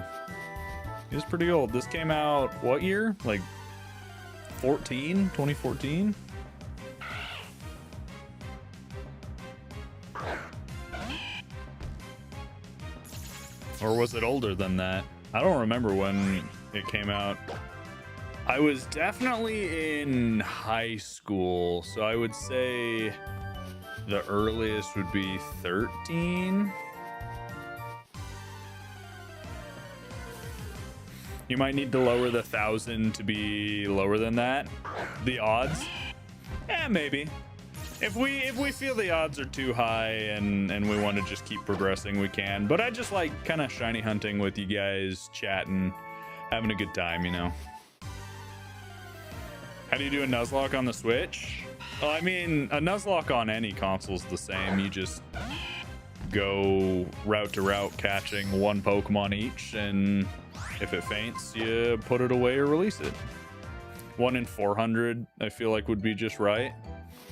It is pretty old. This came out what year? Like 2014? Or was it older than that? I don't remember when it came out. I was definitely in high school, so I would say the earliest would be 13. You might need to lower the 1,000 to be lower than that. The odds? Yeah, maybe. If we feel the odds are too high and we want to just keep progressing, we can. But I just like kind of shiny hunting with you guys, chatting, having a good time, you know. How do you do a Nuzlocke on the Switch? Well, I mean, a Nuzlocke on any console is the same. You just go route to route catching 1 Pokemon each, and if it faints, you put it away or release it. 1 in 400, I feel like would be just right.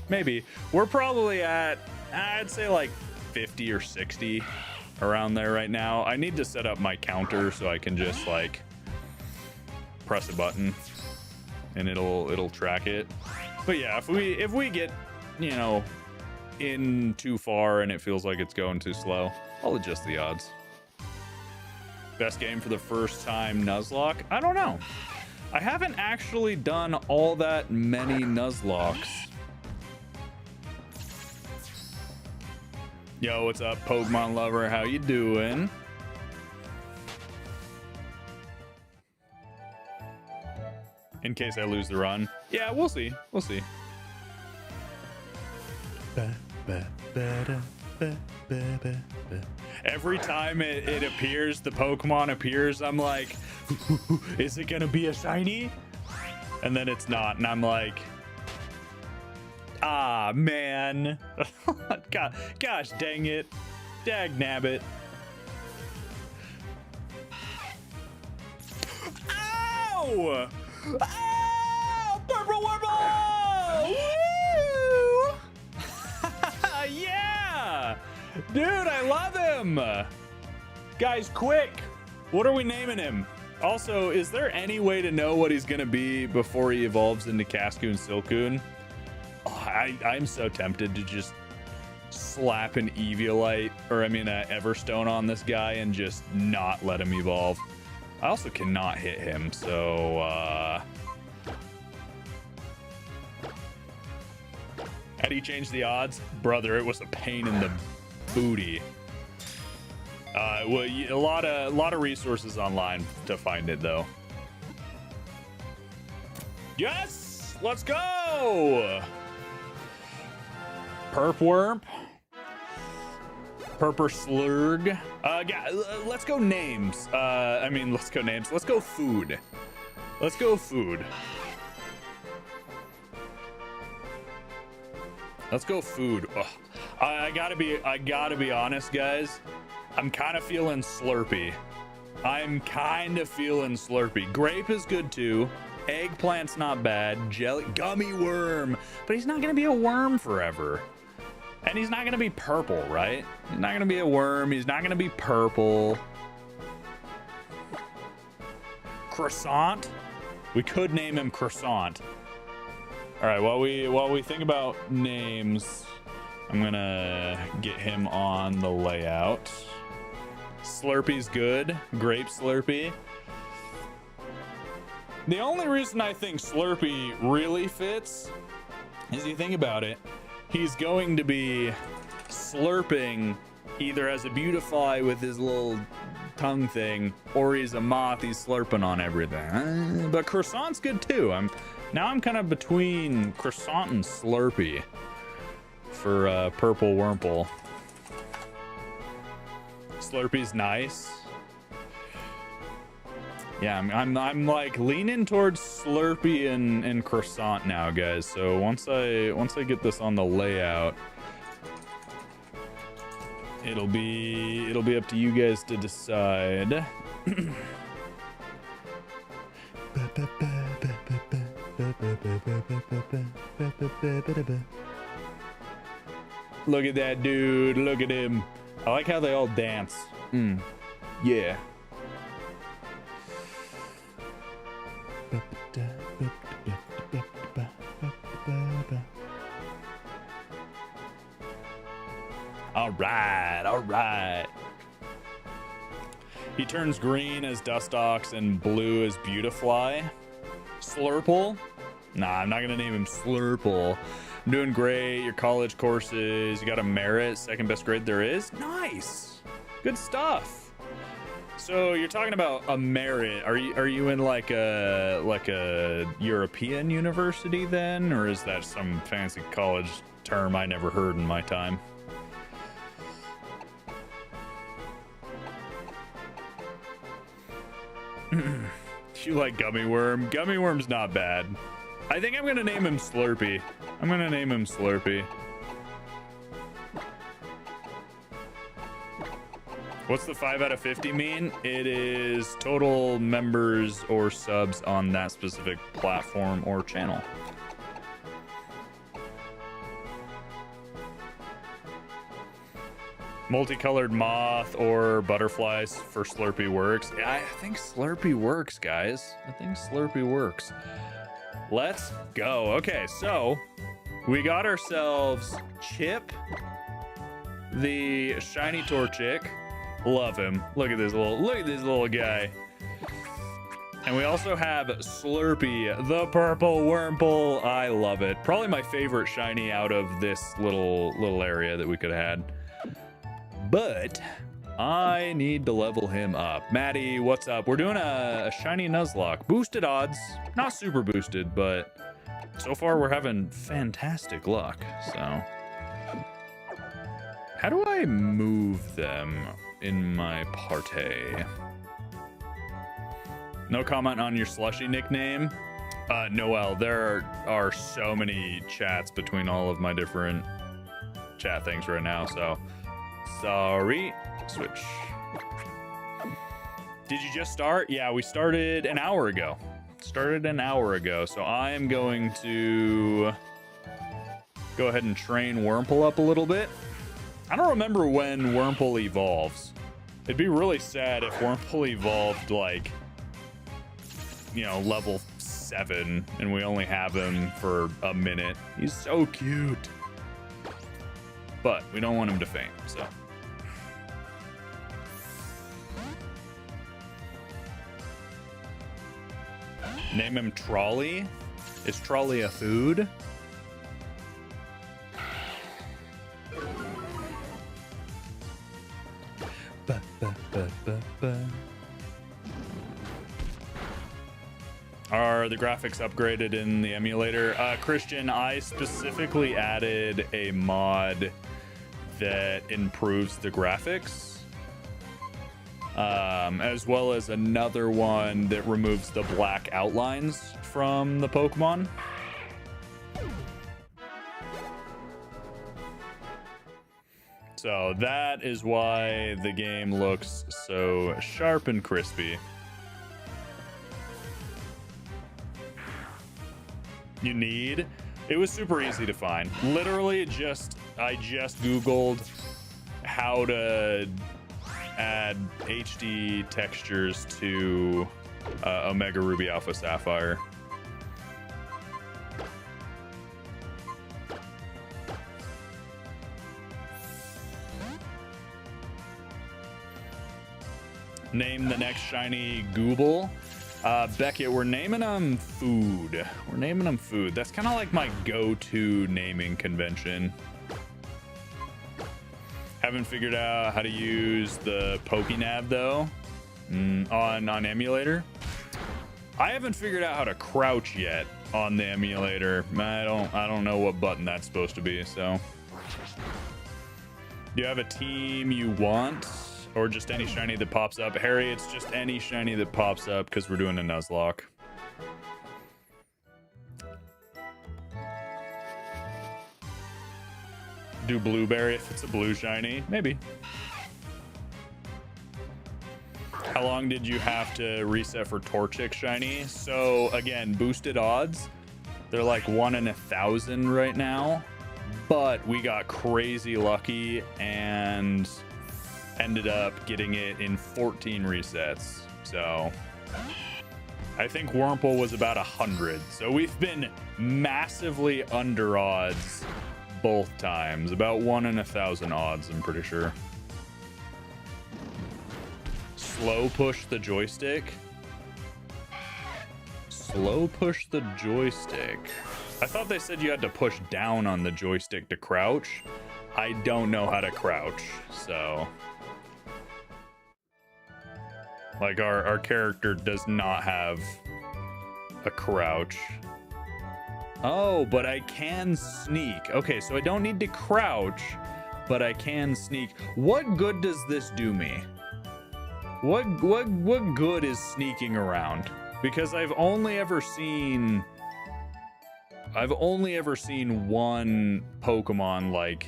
Maybe. We're probably at, I'd say like 50 or 60 around there right now. I need to set up my counter so I can just like press a button and it'll track it. But yeah, if we get, you know, in too far and it feels like it's going too slow, I'll adjust the odds. Best game for the first time Nuzlocke? I don't know. I haven't actually done all that many Nuzlockes. Yo, what's up, Pokemon lover? How you doing? In case I lose the run. Yeah, we'll see. We'll see. Every time it appears, the Pokemon appears, I'm like, is it gonna be a shiny? And then it's not, and I'm like, ah, man. Gosh dang it. Dag nabbit. Ow! Ow! Purple Wurble! Woo! Yeah! Dude, I love him! Guys, quick! What are we naming him? Also, is there any way to know what he's gonna be before he evolves into Cascoon Silcoon? Oh, I'm so tempted to just slap an Eviolite, or I mean Everstone on this guy and just not let him evolve. I also cannot hit him, so How do you change the odds? Brother, it was a pain in the booty. Well, a lot of resources online to find it though. Yes, let's go. Perpworm, Purper Slurg. Yeah, let's go names. I mean, let's go names. Let's go food. Let's go food. Let's go food. Ugh. I gotta be honest, guys. I'm kind of feeling Slurpee. I'm kind of feeling Slurpee. Grape is good too. Eggplant's not bad. Jelly, gummy worm, but he's not gonna be a worm forever. And he's not gonna be purple, right? He's not gonna be a worm. He's not gonna be purple. Croissant. We could name him Croissant. All right. While we think about names, I'm gonna get him on the layout. Slurpee's good. Grape Slurpee. The only reason I think Slurpee really fits is you think about it, he's going to be slurping either as a beautify with his little tongue thing, or he's a moth, he's slurping on everything. But Croissant's good too. I'm kind of between Croissant and Slurpee for Purple Wurmple. Slurpee's nice. Yeah, I'm like leaning towards Slurpee and Croissant now, guys. So once I get this on the layout, it'll be up to you guys to decide. Look at that dude. Look at him. I like how they all dance. Yeah. All right. He turns green as Dustox and blue as Beautifly. Slurple? Nah, I'm not gonna name him Slurple. I'm doing great. Your college courses, you got a merit, second best grade there is. Nice, good stuff. So you're talking about a merit. Are you in like a European university then, or is that some fancy college term I never heard in my time? You like Gummy Worm? Gummy Worm's not bad. I think I'm gonna name him Slurpee. What's the 5 out of 50 mean? It is total members or subs on that specific platform or channel. Multicolored moth or butterflies for Slurpee works. Yeah, I think Slurpee works, guys. I think Slurpee works. Let's go. Okay, so we got ourselves Chip, the shiny Torchic. Love him. Look at this little guy. And we also have Slurpee, the purple Wurmple. I love it. Probably my favorite shiny out of this little area that we could have had. But I need to level him up. Maddie, what's up? We're doing a shiny Nuzlocke. Boosted odds. Not super boosted, but so far we're having fantastic luck. So how do I move them in my party? No comment on your slushy nickname. Noel, there are so many chats between all of my different chat things right now, so sorry. Switch. Did you just start? Yeah, we started an hour ago. So I am going to go ahead and train Wurmple up a little bit. I don't remember when Wurmple evolves. It'd be really sad if Wurmple evolved like, you know, level 7 and we only have him for a minute. He's so cute. But we don't want him to faint, so. Name him Trolley. Is Trolley a food? Are the graphics upgraded in the emulator? Christian, I specifically added a mod that improves the graphics, as well as another one that removes the black outlines from the Pokemon. So that is why the game looks so sharp and crispy. You need? It was super easy to find. Literally I just Googled how to add HD textures to Omega Ruby Alpha Sapphire. Name the next shiny Gooble. Beckett, we're naming them food. We're naming them food. That's kind of like my go-to naming convention. Haven't figured out how to use the Pokénab though on emulator. I haven't figured out how to crouch yet on the emulator. I don't know what button that's supposed to be. So, do you have a team you want? Or just any shiny that pops up? Harry, it's just any shiny that pops up because we're doing a Nuzlocke. Do blueberry if it's a blue shiny? Maybe. How long did you have to reset for Torchic shiny? So again, boosted odds. They're like 1 in 1,000 right now. But we got crazy lucky and ended up getting it in 14 resets. So I think Wurmple was about 100. So we've been massively under odds both times. About 1 in 1,000 odds, I'm pretty sure. Slow push the joystick. Slow push the joystick. I thought they said you had to push down on the joystick to crouch. I don't know how to crouch, so... Like, our character does not have a crouch. Oh, but I can sneak. Okay, so I don't need to crouch, but I can sneak. What good does this do me? What good is sneaking around? Because I've only ever seen one Pokemon, like,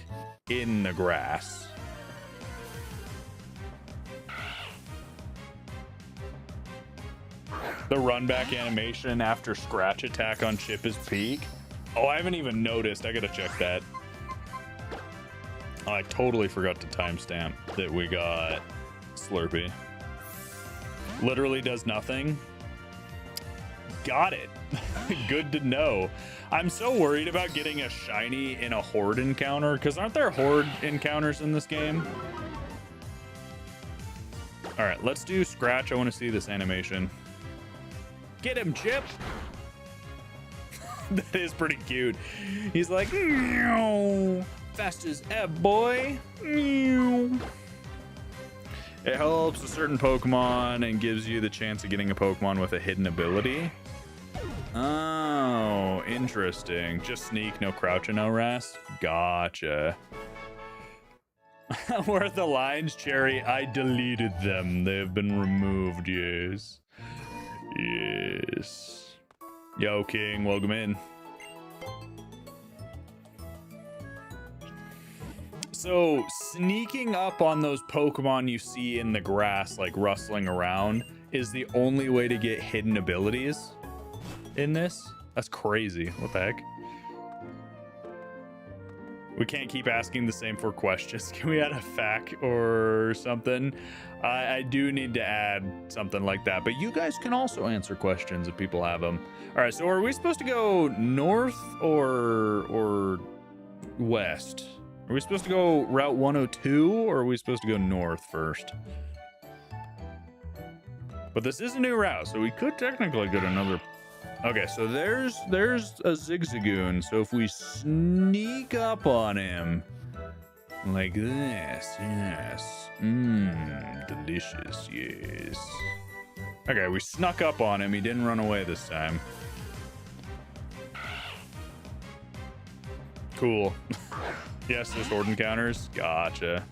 in the grass. The run back animation after scratch attack on Chip is peak. Oh, I haven't even noticed. I gotta check that. Oh, I totally forgot to timestamp that we got Slurpee. Literally does nothing. Got it. Good to know. I'm so worried about getting a shiny in a horde encounter, because aren't there horde encounters in this game? All right, let's do scratch. I want to see this animation. Get him, Chip. That is pretty cute. He's like, meow, fast as ebb, boy. Meow. It helps a certain Pokemon and gives you the chance of getting a Pokemon with a hidden ability. Oh, interesting. Just sneak, no crouch, and no ORAS. Gotcha. Where are the lines, Cherry? I deleted them. They have been removed, yes. Yes. Yo, King, welcome in. So, sneaking up on those Pokemon you see in the grass, like rustling around, is the only way to get hidden abilities in this? That's crazy. What the heck? We can't keep asking the same 4 questions. Can we add a fact or something? I do need to add something like that, but you guys can also answer questions if people have them. All right, so are we supposed to go north or west? Are we supposed to go Route 102 or are we supposed to go north first? But this is a new route, so we could technically get another. Okay, so there's a Zigzagoon. So if we sneak up on him, Like this, yes. Delicious, yes. Okay, we snuck up on him. He didn't run away this time. Cool. Yes, there's horde encounters. Gotcha.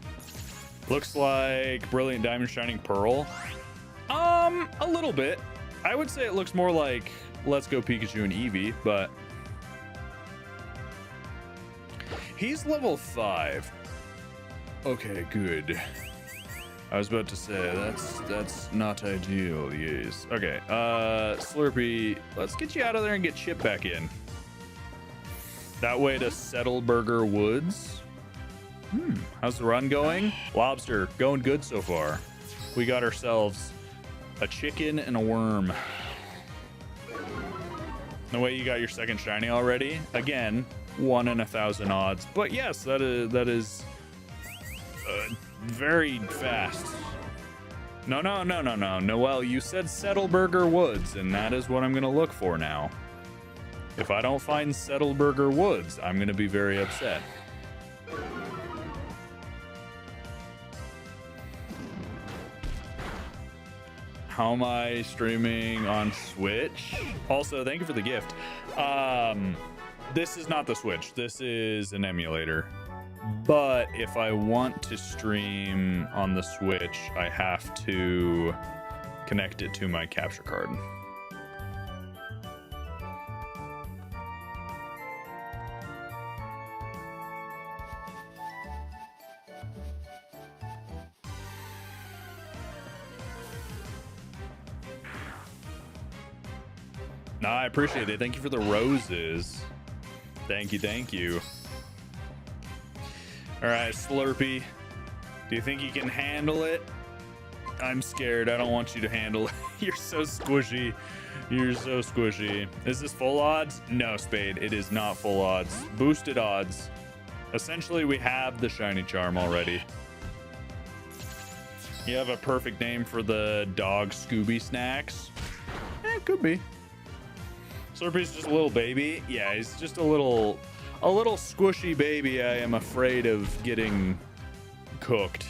Looks like Brilliant Diamond Shining Pearl. A little bit. I would say it looks more like Let's Go Pikachu and Eevee, but he's level 5. Okay, good. I was about to say that's not ideal. Yes. Okay. Slurpee, let's get you out of there and get Chip back in. That way to Settleburger Woods. How's the run going? Lobster, going good so far. We got ourselves a chicken and a worm. The way you got your second shiny already. Again, 1 in 1,000 odds. But yes, that is very fast. No. Noelle, you said Settleburger Woods, and that is what I'm gonna look for now. If I don't find Settleburger Woods, I'm gonna be very upset. How am I streaming on Switch? Also, thank you for the gift. This is not the Switch. This is an emulator. But if I want to stream on the Switch, I have to connect it to my capture card. No, I appreciate it. Thank you for the roses. Thank you. All right, Slurpee. Do you think you can handle it? I'm scared. I don't want you to handle it. You're so squishy. You're so squishy. Is this full odds? No, Spade. It is not full odds. Boosted odds. Essentially, we have the shiny charm already. You have a perfect name for the dog Scooby Snacks? It could be. Slurpee's just a little baby. Yeah, he's just a little squishy baby. I am afraid of getting cooked.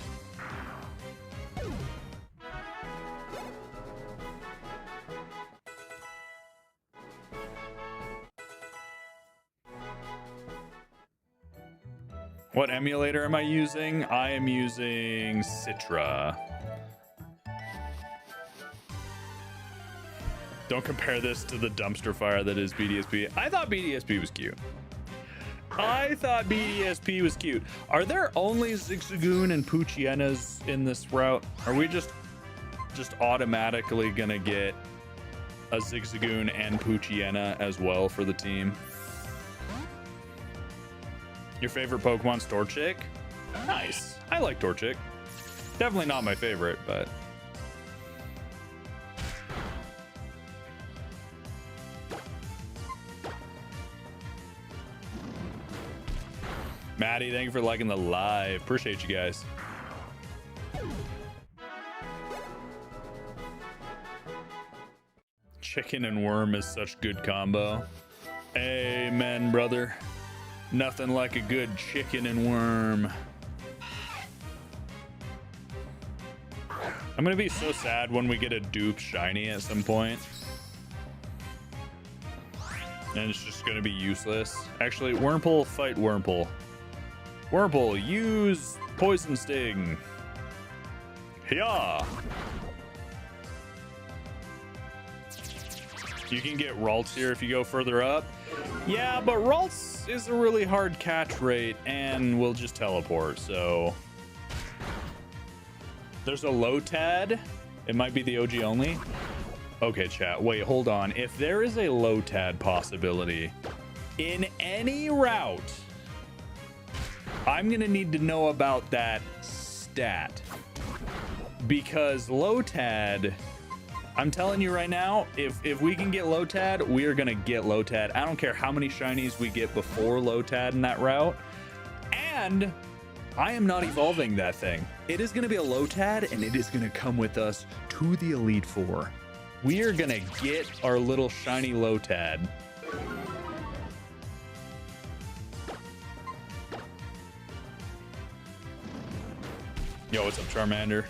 What emulator am I using? I am using Citra. Don't compare this to the dumpster fire that is BDSP. I thought BDSP was cute. Are there only Zigzagoon and Poochienas in this route? Are we just automatically gonna get a Zigzagoon and Poochiena as well for the team? Your favorite Pokemon's Torchic? Nice. I like Torchic. Definitely not my favorite, but... Maddie, thank you for liking the live. Appreciate you guys. Chicken and worm is such good combo. Amen, brother. Nothing like a good chicken and worm. I'm gonna be so sad when we get a dupe shiny at some point. And it's just gonna be useless. Actually, Wurmple, fight Wurmple. Wurmple, use Poison Sting. Yeah. You can get Ralts here if you go further up. Yeah, but Ralts is a really hard catch rate and will just teleport, so... There's a Lotad. It might be the OG only. Okay, chat. Wait, hold on. If there is a Lotad possibility in any route, I'm going to need to know about that stat. Because Lotad... I'm telling you right now, if we can get Lotad, we are going to get Lotad. I don't care how many shinies we get before Lotad in that route. And I am not evolving that thing. It is going to be a Lotad, and it is going to come with us to the Elite Four. We are going to get our little shiny Lotad. Yo, what's up, Charmander?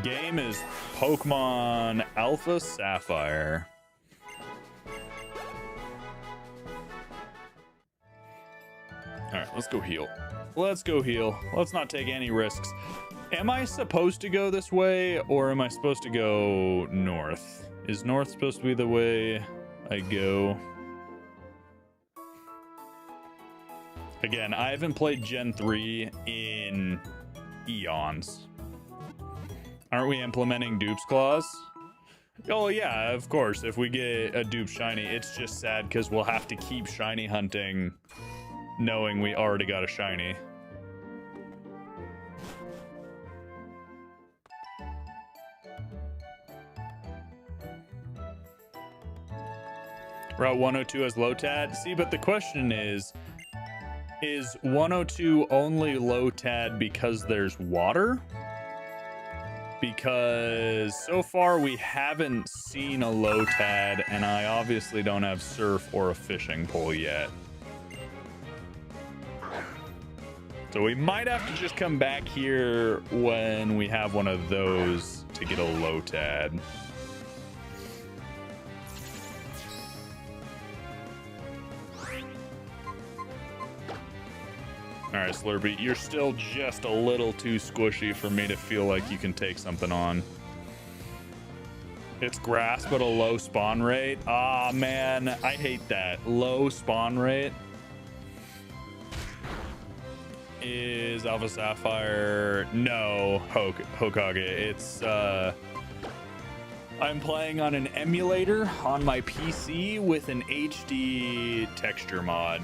Game is Pokemon Alpha Sapphire. Alright, let's go heal. Let's go heal. Let's not take any risks. Am I supposed to go this way, or am I supposed to go north? Is north supposed to be the way I go? Again, I haven't played Gen 3 in eons. Aren't we implementing Dupe's Claws? Oh yeah, of course. If we get a Dupe Shiny, it's just sad because we'll have to keep Shiny hunting knowing we already got a Shiny. Route 102 has Lotad. See, but the question is 102 only Lotad because there's water? Because so far we haven't seen a Lotad, and I obviously don't have surf or a fishing pole yet. So we might have to just come back here when we have one of those to get a Lotad. Alright, Slurpee, you're still just a little too squishy for me to feel like you can take something on. It's grass, but a low spawn rate. Ah, man, I hate that. Low spawn rate. Is Alpha Sapphire? No, Hokage. It's, I'm playing on an emulator on my PC with an HD texture mod.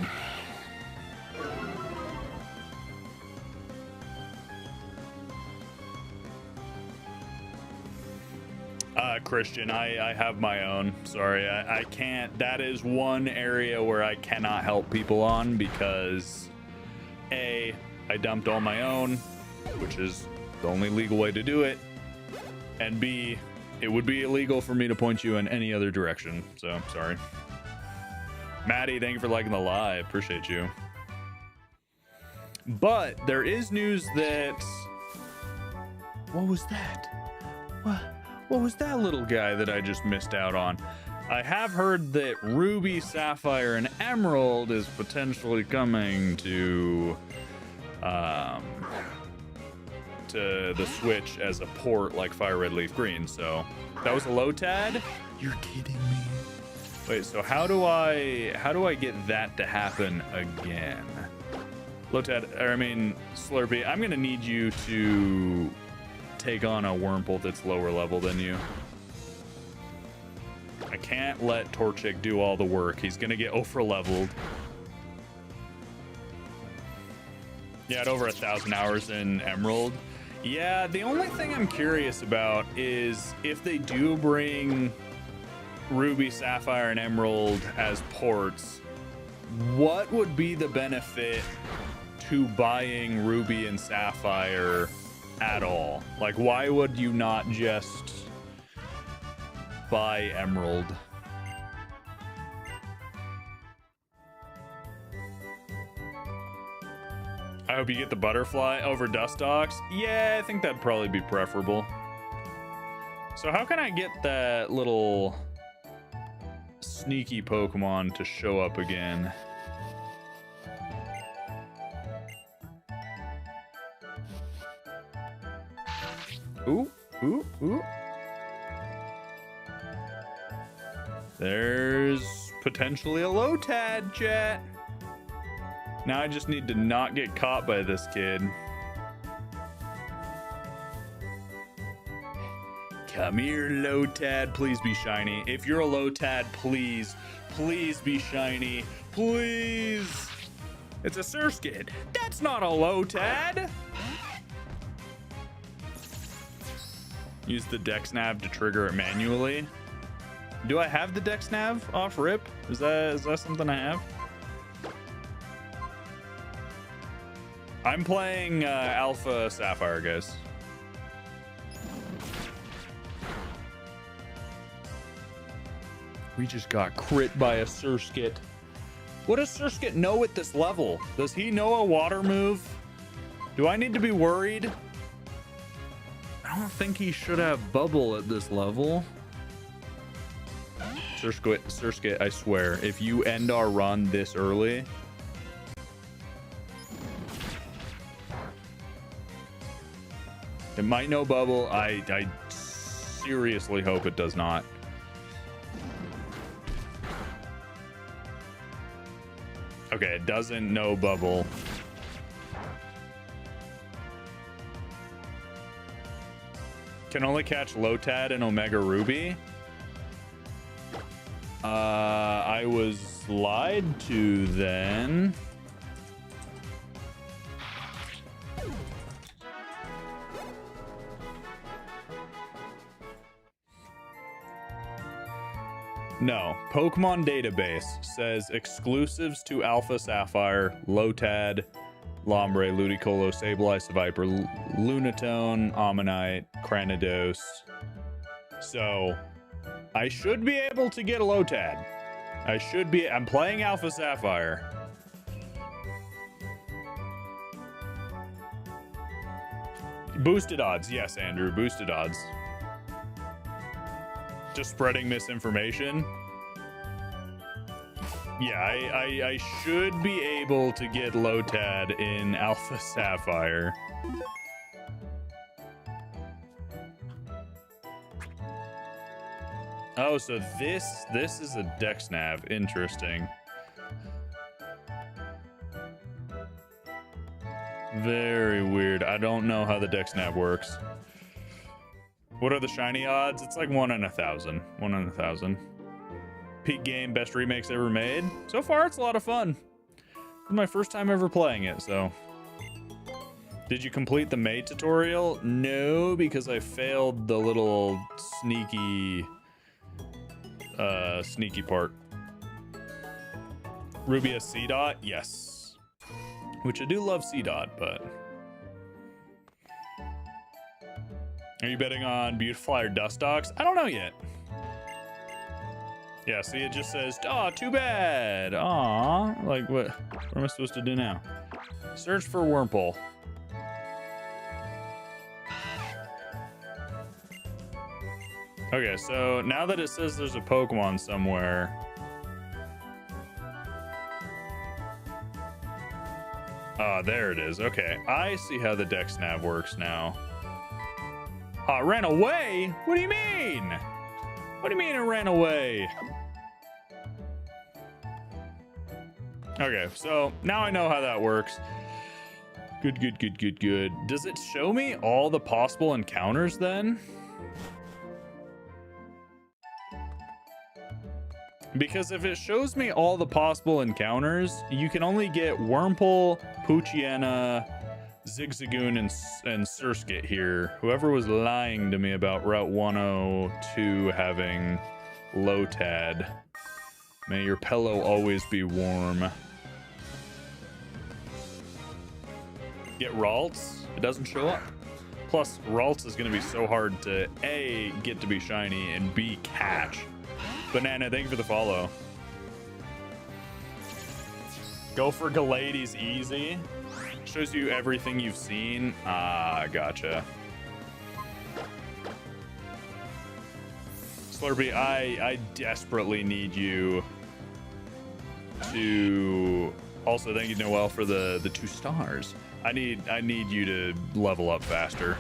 Christian, I have my own. Sorry, I can't. That is one area where I cannot help people on because A, I dumped all my own, which is the only legal way to do it, and B, it would be illegal for me to point you in any other direction. So sorry. Maddie, thank you for liking the live. Appreciate you. But there is news that... What was that? What was that little guy that I just missed out on? I have heard that Ruby, Sapphire, and Emerald is potentially coming to the Switch as a port like Fire Red Leaf Green. So that was a Lotad? You're kidding me. Wait, so how do I get that to happen again? Lotad, or I mean Slurpee, I'm gonna need you to take on a Wurmple that's lower level than you. I can't let Torchic do all the work. He's gonna get over leveled. Yeah, at over 1,000 hours in Emerald. Yeah, the only thing I'm curious about is if they do bring Ruby, Sapphire, and Emerald as ports, what would be the benefit to buying Ruby and Sapphire at all? Like, why would you not just buy Emerald? I hope you get the Butterfly over Dustox. Yeah, I think that'd probably be preferable. So how can I get that little sneaky Pokemon to show up again? Ooh, ooh, ooh. There's potentially a Lotad, chat. Now I just need to not get caught by this kid. Come here, Lotad. Please be shiny. If you're a Lotad, please be shiny. Please. It's a Surskit. That's not a Lotad. Use the Dex Nav to trigger it manually. Do I have the Dex Nav off rip? Is that something I have? I'm playing Alpha Sapphire, guys. We just got crit by a Surskit. What does Surskit know at this level? Does he know a water move? Do I need to be worried? I don't think he should have bubble at this level. Surskit, I swear, if you end our run this early... It might no bubble. I seriously hope it does not. Okay, it doesn't no bubble. Can only catch Lotad and Omega Ruby. I was lied to then. No, Pokemon database says exclusives to Alpha Sapphire, Lotad, Lombre, Ludicolo, Sableye, Viper, Lunatone, Ammonite, Cranidos. So I should be able to get a Lotad. I'm playing Alpha Sapphire. Boosted odds. Yes, Andrew, boosted odds. Just spreading misinformation. Yeah, I should be able to get Lotad in Alpha Sapphire. Oh, so this is a Dex Nav. Interesting. Very weird. I don't know how the Dex Nav works. What are the shiny odds? It's like 1 in 1,000. 1 in 1,000. Peak game, best remakes ever made. So far, it's a lot of fun. It's my first time ever playing it, so. Did you complete the May tutorial? No, because I failed the little sneaky part. Rubia C-Dot? Yes. Which I do love C-Dot, but... Are you betting on Beautifly or Dustox? I don't know yet. Yeah, see, it just says, "Oh, too bad." Aw, like what am I supposed to do now? Search for Wurmple. Okay, so now that it says there's a Pokemon somewhere. Ah, there it is. Okay, I see how the Dex Nav works now. Oh, it ran away? What do you mean? What do you mean it ran away? Okay, so now I know how that works. Good. Does it show me all the possible encounters then? Because if it shows me all the possible encounters, you can only get Wurmple, Poochyena, Zigzagoon, and Surskit here. Whoever was lying to me about Route 102 having Lotad. May your pillow always be warm. Get Ralts? It doesn't show up. Plus, Ralts is going to be so hard to A, get to be shiny, and B, catch. Banana, thank you for the follow. Go for Galate's easy. Shows you everything you've seen. Ah, gotcha. Slurpee, I desperately need you to... Also, thank you, Noel, for the 2 stars. I need you to level up faster.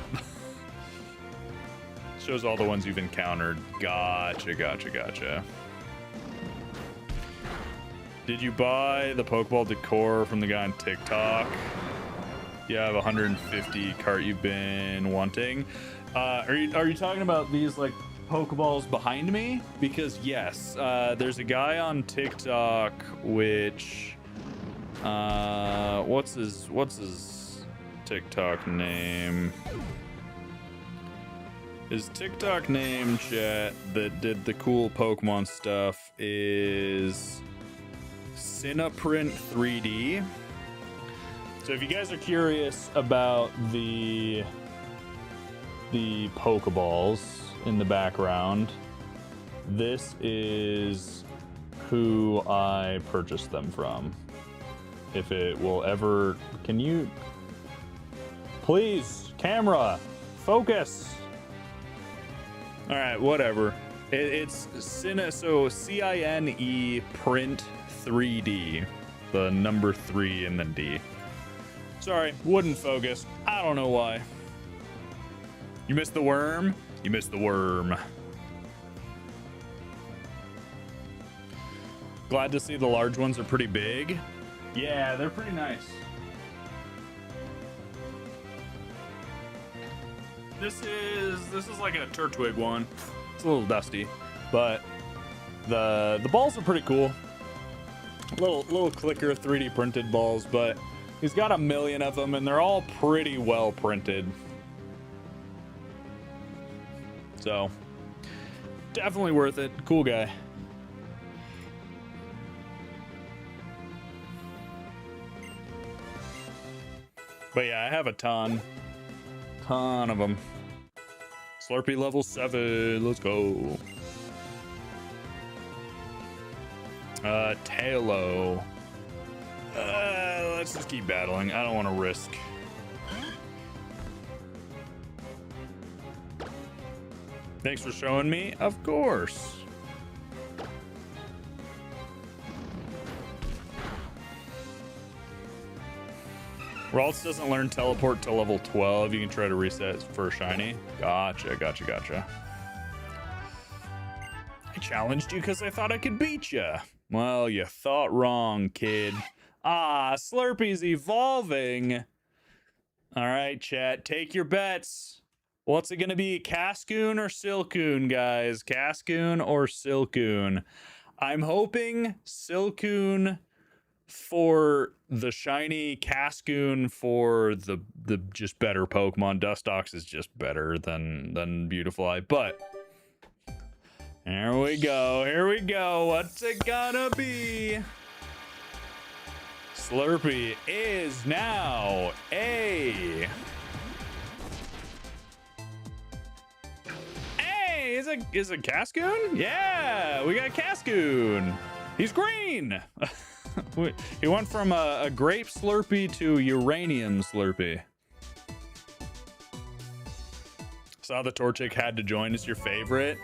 Shows all the ones you've encountered. Gotcha. Did you buy the Pokeball decor from the guy on TikTok? You have 150 cart you've been wanting. Are you talking about these like Pokeballs behind me? Because yes, there's a guy on TikTok which what's his TikTok name? His TikTok name, chat, that did the cool Pokemon stuff is Cineprint 3D. So if you guys are curious about the Pokeballs in the background, this is who I purchased them from. If it will ever... Can you Please, camera, focus. All right, whatever. It's so CINE print 3D, the number 3 and then D. Sorry, wouldn't focus. I don't know why. You missed the worm? You missed the worm. Glad to see the large ones are pretty big. Yeah, they're pretty nice. This is like a Turtwig one. It's a little dusty, but the balls are pretty cool. Little clicker 3D printed balls, but he's got a million of them and they're all pretty well printed. So definitely worth it. Cool guy. But yeah, I have a ton of them. Slurpee level 7, let's go. Tailo. Let's just keep battling. I don't want to risk. Thanks for showing me. Of course. Ralts doesn't learn teleport till level 12. You can try to reset for shiny. Gotcha. I challenged you because I thought I could beat you. Well, you thought wrong, kid. Slurpee's evolving. All right, chat. Take your bets. What's it going to be? Cascoon or Silcoon, guys? Cascoon or Silcoon? I'm hoping Silcoon for the shiny, Cascoon for the just better Pokemon. Dustox is just better than Beautifly, but here we go. What's it gonna be? Slurpee is now a... Hey, is it Cascoon? Yeah, we got Cascoon. He's green. He went from a grape Slurpee to uranium Slurpee. Saw the Torchic had to join as your favorite.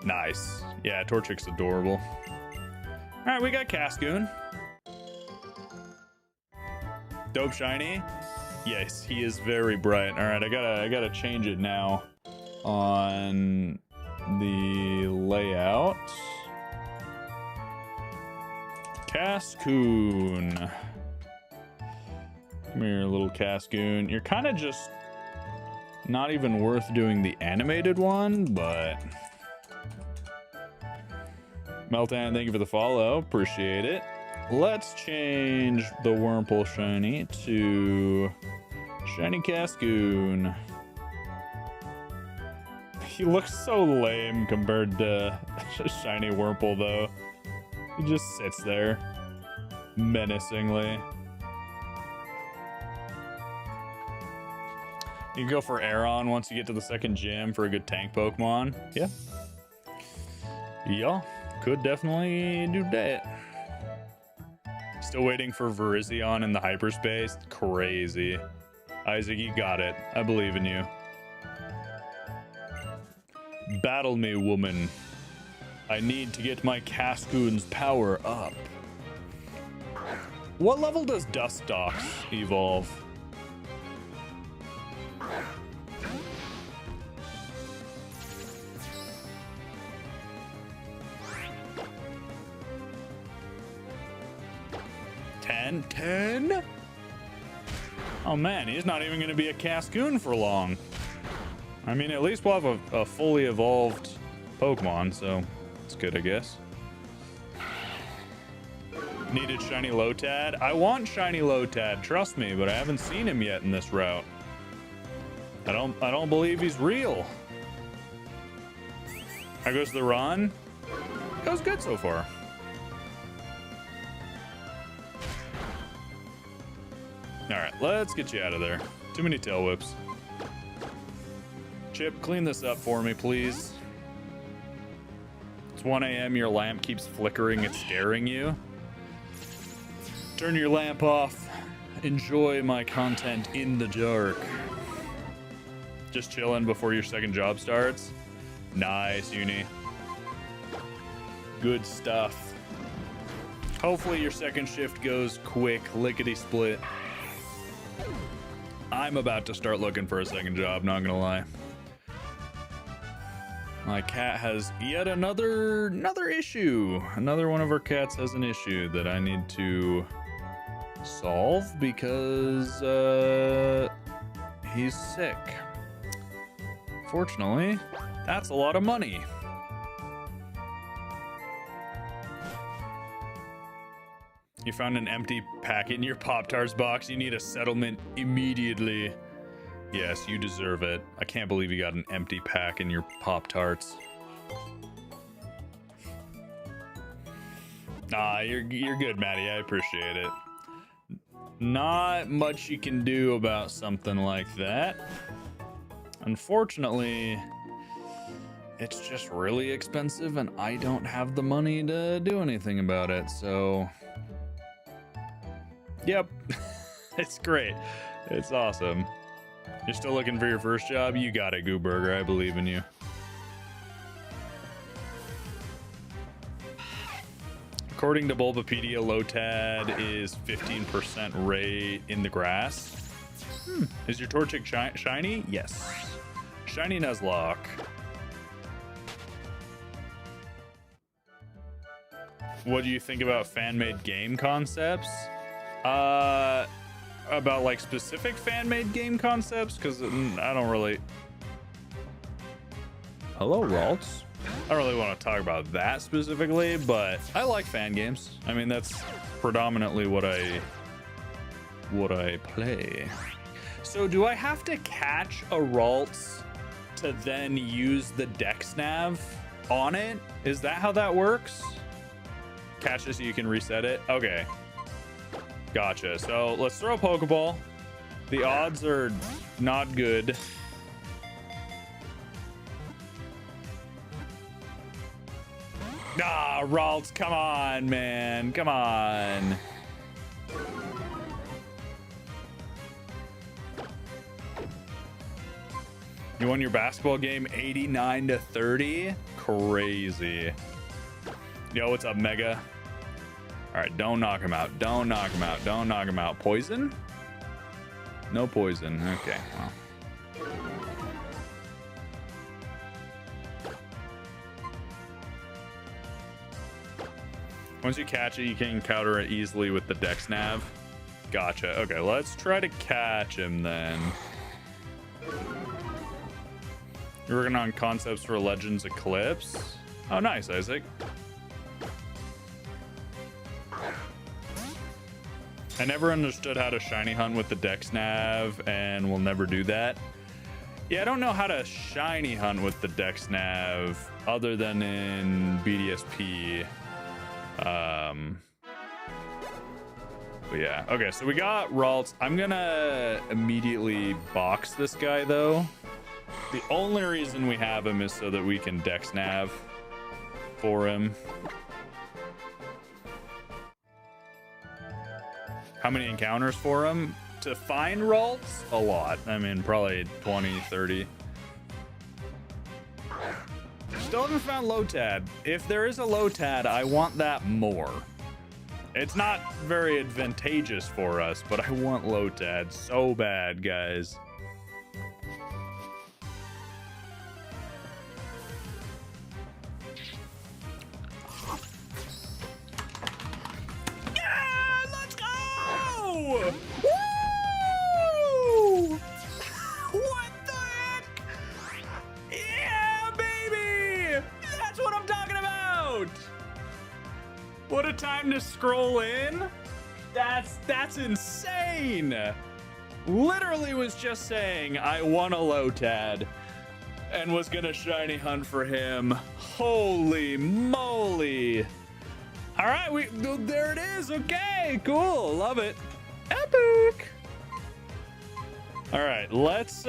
Nice. Yeah, Torchic's adorable. All right, we got Cascoon. Dope shiny. Yes, he is very bright. All right, I gotta change it now on the layout. Cascoon. Come here, little Cascoon. You're kind of just not even worth doing the animated one, but... Meltan, thank you for the follow. Appreciate it. Let's change the Wurmple shiny to Shiny Cascoon. He looks so lame compared to Shiny Wurmple, though. He just sits there menacingly. You can go for Aeron once you get to the second gym for a good tank Pokemon. Yeah, could definitely do that. Still waiting for Virizion in the hyperspace. Crazy. Isaac, you got it. I believe in you. Battle me, woman. I need to get my Cascoon's power up. What level does Dustox evolve? Ten? Oh man, he's not even going to be a Cascoon for long. I mean, at least we'll have a fully evolved Pokemon, so it's good, I guess. Needed shiny Lotad. I want shiny Lotad, trust me, but I haven't seen him yet in this route. I don't believe he's real. How goes the run? Goes good so far. All right, let's get you out of there. Too many tail whips. Chip, clean this up for me, please. It's 1 a.m. Your lamp keeps flickering. It's scaring you. Turn your lamp off. enjoy my content in the dark. Just chilling before your second job starts. Nice, Uni. Good stuff. Hopefully your second shift goes quick, lickety split. I'm about to start looking for a second job, not gonna lie. My cat has yet another issue. Another one of our cats has an issue that I need to solve because he's sick. Fortunately, that's a lot of money. You found an empty packet in your Pop-Tarts box. You need a settlement immediately. Yes, you deserve it. I can't believe you got an empty pack in your Pop-Tarts. Nah, you're good, Maddie. I appreciate it. Not much you can do about something like that. Unfortunately, it's just really expensive and I don't have the money to do anything about it, so... Yep. It's great. It's awesome. You're still looking for your first job? You got it, Gooburger. I believe in you. According to Bulbapedia, Lotad is 15% rate in the grass. Is your Torchic shiny? Yes. Shiny Nuzlocke. What do you think about fan-made game concepts? About like specific fan-made game concepts? Because I don't really... Hello, Ralts. I don't really want to talk about that specifically, but I like fan games. I mean, that's predominantly what I play. So do I have to catch a Ralts to then use the Dex Nav on it? Is that how that works? Catch it so you can reset it? Okay. Gotcha. So let's throw a Pokeball. The odds are not good. Ah, Ralts, come on, man. Come on. You won your basketball game 89-30? Crazy. Yo, what's up, Mega? All right, don't knock him out. Don't knock him out. Don't knock him out. Poison? No poison. Okay, well. Once you catch it, you can counter it easily with the Dex Nav. Gotcha. Okay, let's try to catch him then. You're working on concepts for Legends Eclipse? Oh, nice, Isaac. I never understood how to shiny hunt with the Dex Nav and will never do that. Yeah, I don't know how to shiny hunt with the Dex Nav other than in BDSP. But yeah, okay, so we got Ralts. I'm gonna immediately box this guy though. The only reason we have him is so that we can Dex Nav for him. How many encounters for him? To find Ralts? A lot. I mean, probably 20, 30. Still haven't found Lotad. If there is a Lotad, I want that more. It's not very advantageous for us, but I want Lotad so bad, guys. Yeah, let's go! Woo! What the heck? Yeah, baby! That's what I'm talking about! What a time to scroll in. That's insane. Literally was just saying I want a Lotad and was gonna shiny hunt for him. Holy moly. All right, there it is. Okay, cool, love it. Epic. All right, let's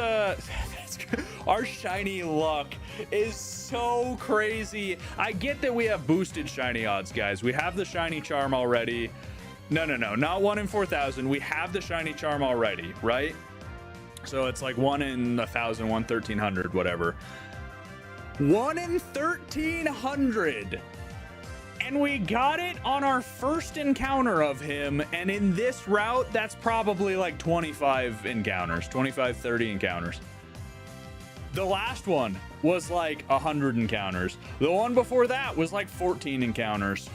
our shiny luck is so crazy. I get that we have boosted shiny odds, guys. We have the shiny charm already. No, not 1 in 4,000. We have the shiny charm already, right? So it's like 1 in 1,000, 1 1,300, whatever. 1 in 1,300. And we got it on our first encounter of him. And in this route, that's probably like 25 encounters, 25, 30 encounters. The last one was like 100 encounters. The one before that was like 14 encounters.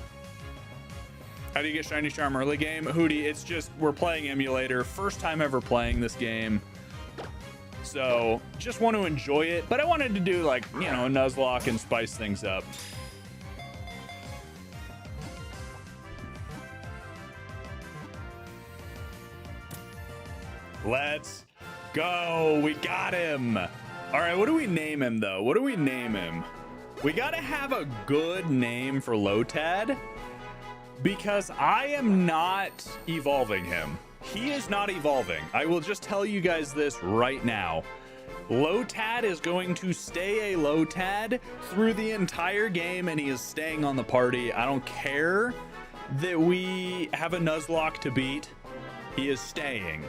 How do you get shiny charm early game? Hootie, it's just, we're playing emulator. First time ever playing this game. So just want to enjoy it. But I wanted to do like, you know, a Nuzlocke and spice things up. Let's go. We got him. All right, what do we name him, though? What do we name him? We got to have a good name for Lotad because I am not evolving him. He is not evolving. I will just tell you guys this right now. Lotad is going to stay a Lotad through the entire game, and he is staying on the party. I don't care that we have a Nuzlocke to beat. He is staying.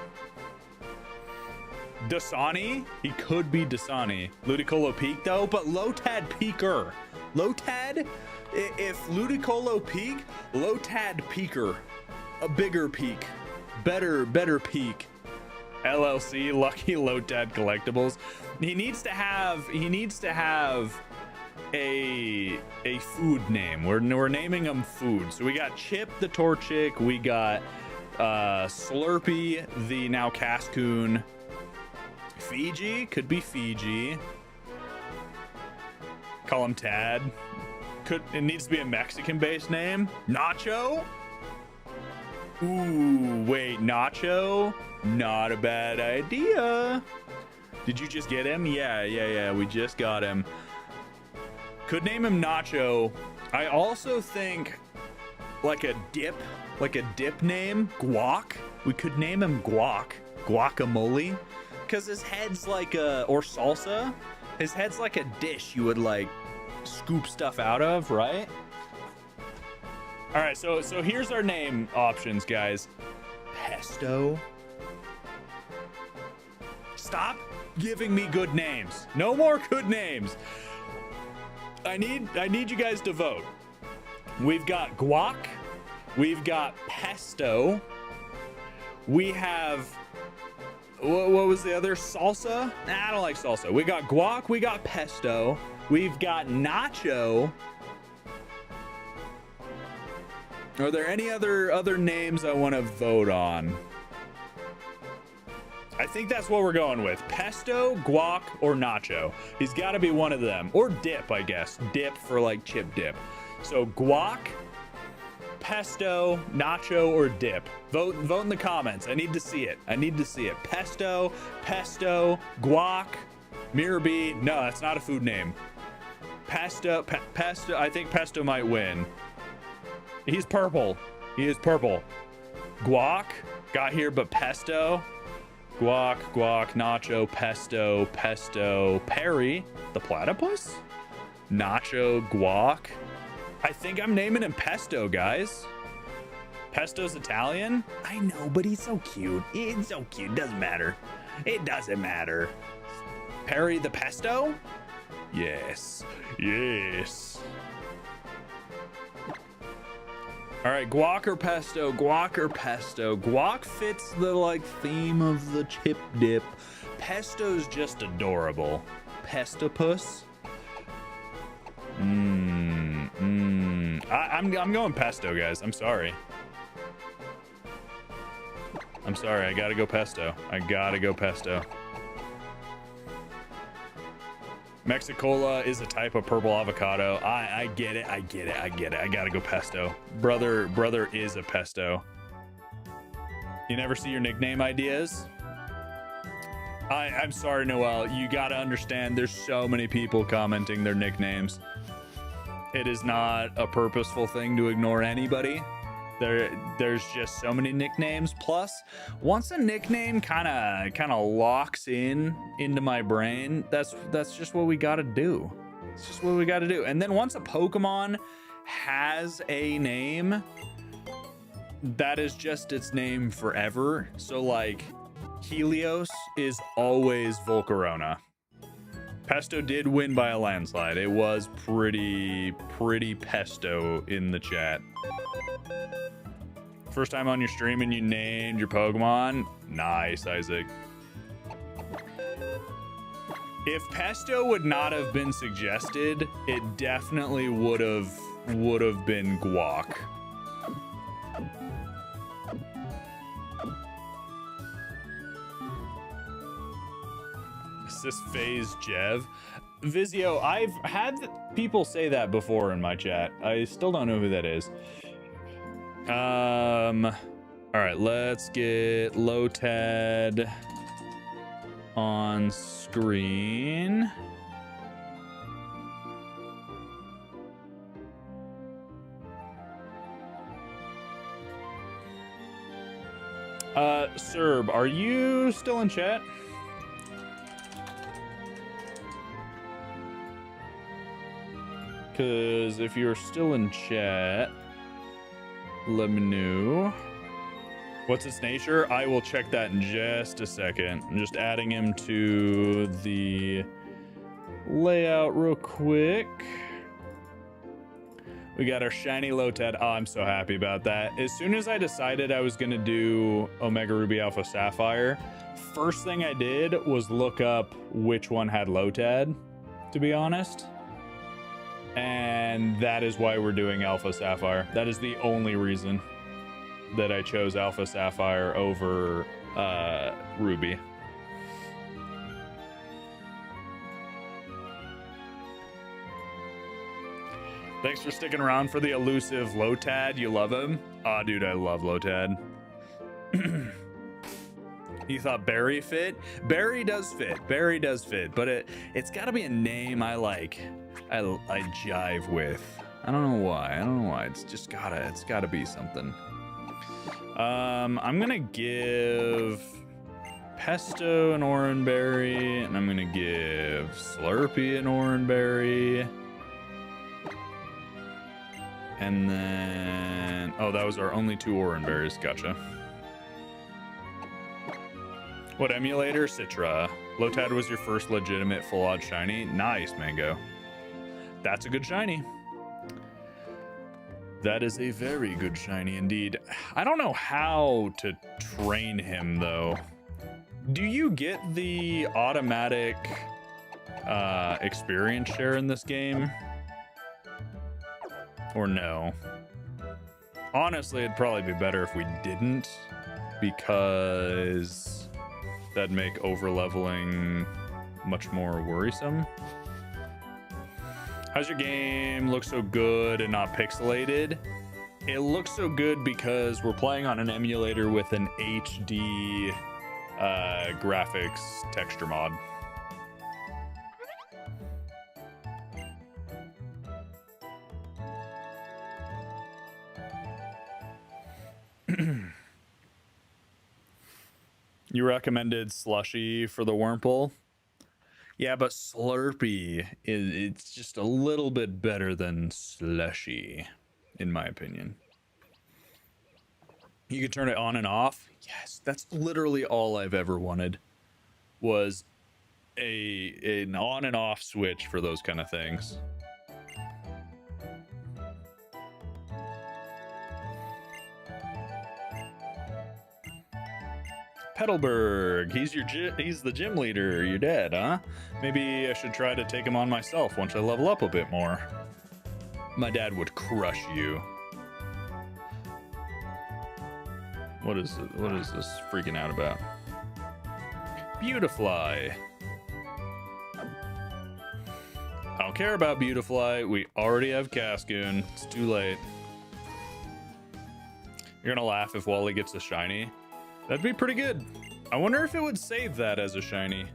Dasani, he could be Dasani. Ludicolo Peak though, but Lotad Peaker. Lotad, if Ludicolo Peak, Lotad Peaker. A bigger peak. Better peak. LLC, Lucky Lotad Collectibles. He needs to have a food name. We're naming him food. So we got Chip the Torchic, we got Slurpee, the now Cascoon. Fiji, could be Fiji. Call him Tad. It needs to be a Mexican-based name. Nacho? Ooh, wait, Nacho? Not a bad idea. Did you just get him? Yeah, we just got him. Could name him Nacho. I also think like a dip name, Guac. We could name him Guac. Guacamole. Because his head's like or salsa. His head's like a dish you would like scoop stuff out of, right? All right, so here's our name options, guys. Pesto. Stop giving me good names. No more good names. I need you guys to vote. We've got guac. We've got pesto. We have, what was the other? Salsa? Nah, I don't like salsa. We got guac. We got pesto. We've got nacho. Are there any other names I want to vote on? I think that's what we're going with. Pesto, guac, or nacho. He's got to be one of them. Or dip, I guess. Dip for like chip dip. So guac, pesto, nacho, or dip. Vote in the comments. I need to see it. Pesto, guac, Mirabee. No, that's not a food name. Pesto. I think pesto might win. He's purple. He is purple. Guac got here, but pesto. Guac, nacho, pesto, Perry, the platypus? Nacho, guac. I think I'm naming him Pesto, guys. Pesto's Italian? I know, but he's so cute. He's so cute. Doesn't matter. It doesn't matter. Perry the Pesto? Yes. All right, guac or pesto, Guac fits the like theme of the chip dip. Pesto's just adorable. Pestopus. I'm going pesto, guys. I'm sorry. I gotta go pesto. Mexicola is a type of purple avocado. I get it. I gotta go pesto. Brother is a pesto. You never see your nickname ideas? I'm sorry, Noel. You gotta understand there's so many people commenting their nicknames. It is not a purposeful thing to ignore anybody. There's just so many nicknames. Plus, once a nickname kind of locks into my brain, that's just what we gotta do. It's just what we gotta do. And then once a Pokemon has a name, that is just its name forever. So like Helios is always Volcarona. Pesto did win by a landslide. It was pretty pesto in the chat. First time on your stream and you named your Pokemon? Nice, Isaac. If pesto would not have been suggested, it definitely would have been guac. Is this phase Jev? Vizio, I've had people say that before in my chat. I still don't know who that is. All right, let's get Lotad on screen. Serb, are you still in chat? Because if you're still in chat, let me know. What's its nature? I will check that in just a second. I'm just adding him to the layout real quick. We got our shiny Lotad. Oh, I'm so happy about that. As soon as I decided I was going to do Omega Ruby Alpha Sapphire, first thing I did was look up which one had Lotad, to be honest. And that is why we're doing Alpha Sapphire. That is the only reason that I chose Alpha Sapphire over Ruby. Thanks for sticking around for the elusive Lotad. You love him? Aw, dude, I love Lotad. You thought Barry fit? Barry does fit. Barry does fit, but it's got to be a name I like. I jive with. I don't know why. It's just gotta be something. I'm gonna give Pesto an Oranberry, and I'm gonna give Slurpee an Oranberry. And then, oh, that was our only 2 Oranberries. Gotcha. What emulator? Citra. Lotad was your first legitimate full odd shiny. Nice, Mango. That's a good shiny. That is a very good shiny indeed. I don't know how to train him though. Do you get the automatic experience share in this game? Or no? Honestly, it'd probably be better if we didn't, because that'd make overleveling much more worrisome. How's your game look so good and not pixelated? It looks so good because we're playing on an emulator with an HD graphics texture mod. You recommended Slushy for the Wurmple? Yeah, but Slurpee it's just a little bit better than Slushy, in my opinion. You can turn it on and off. Yes, that's literally all I've ever wanted, was an on and off switch for those kind of things. Petalburg, he's the gym leader. Your dad, huh? Maybe I should try to take him on myself once I level up a bit more. My dad would crush you. What is this freaking out about? Beautifly. I don't care about Beautifly. We already have Cascoon. It's too late. You're gonna laugh if Wally gets a shiny. That'd be pretty good. I wonder if it would save that as a shiny.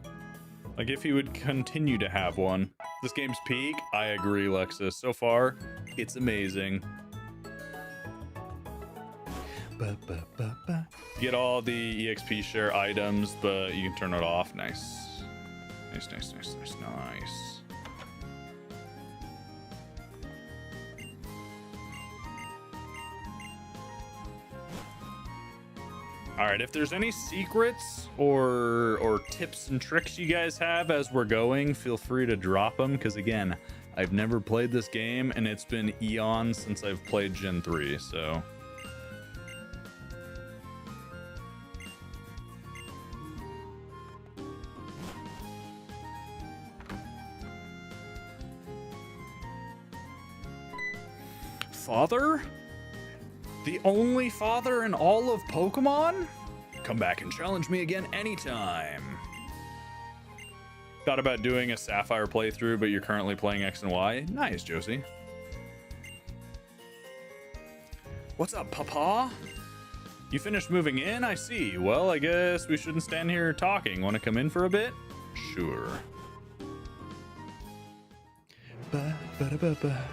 Like if he would continue to have one. This game's peak? I agree, Lexus. So far, it's amazing. Get all the EXP share items, but you can turn it off. Nice. Nice, nice, nice, nice, nice. All right, if there's any secrets or tips and tricks you guys have as we're going, feel free to drop them, because again, I've never played this game and it's been eons since I've played Gen 3, so. Father? The only father in all of Pokemon? Come back and challenge me again anytime. Thought about doing a Sapphire playthrough, but you're currently playing X and Y. Nice, Josie. What's up, Papa? You finished moving in? I see. Well, I guess we shouldn't stand here talking. Want to come in for a bit? Sure. Ba-ba-da-ba-ba.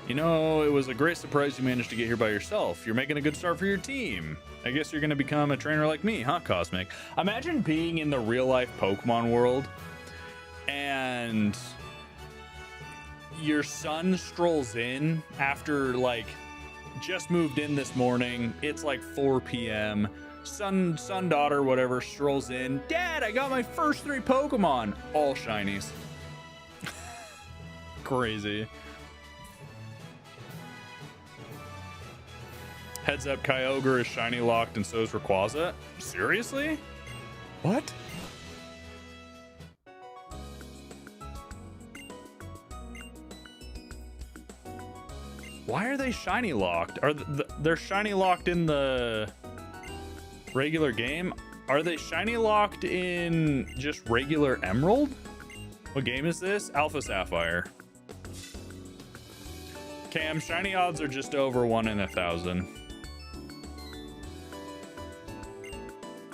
You know, it was a great surprise you managed to get here by yourself. You're making a good start for your team. I guess you're going to become a trainer like me, huh, Cosmic? Imagine being in the real-life Pokemon world and your son strolls in after, like, just moved in this morning. It's like 4 p.m. Son, daughter, whatever, strolls in. Dad, I got my first 3 Pokemon. All shinies. Crazy. Heads up, Kyogre is shiny locked and so is Rayquaza. Seriously? What? Why are they shiny locked? Are they're shiny locked in the regular game? Are they shiny locked in just regular Emerald? What game is this? Alpha Sapphire. Cam, shiny odds are just over 1 in 1,000.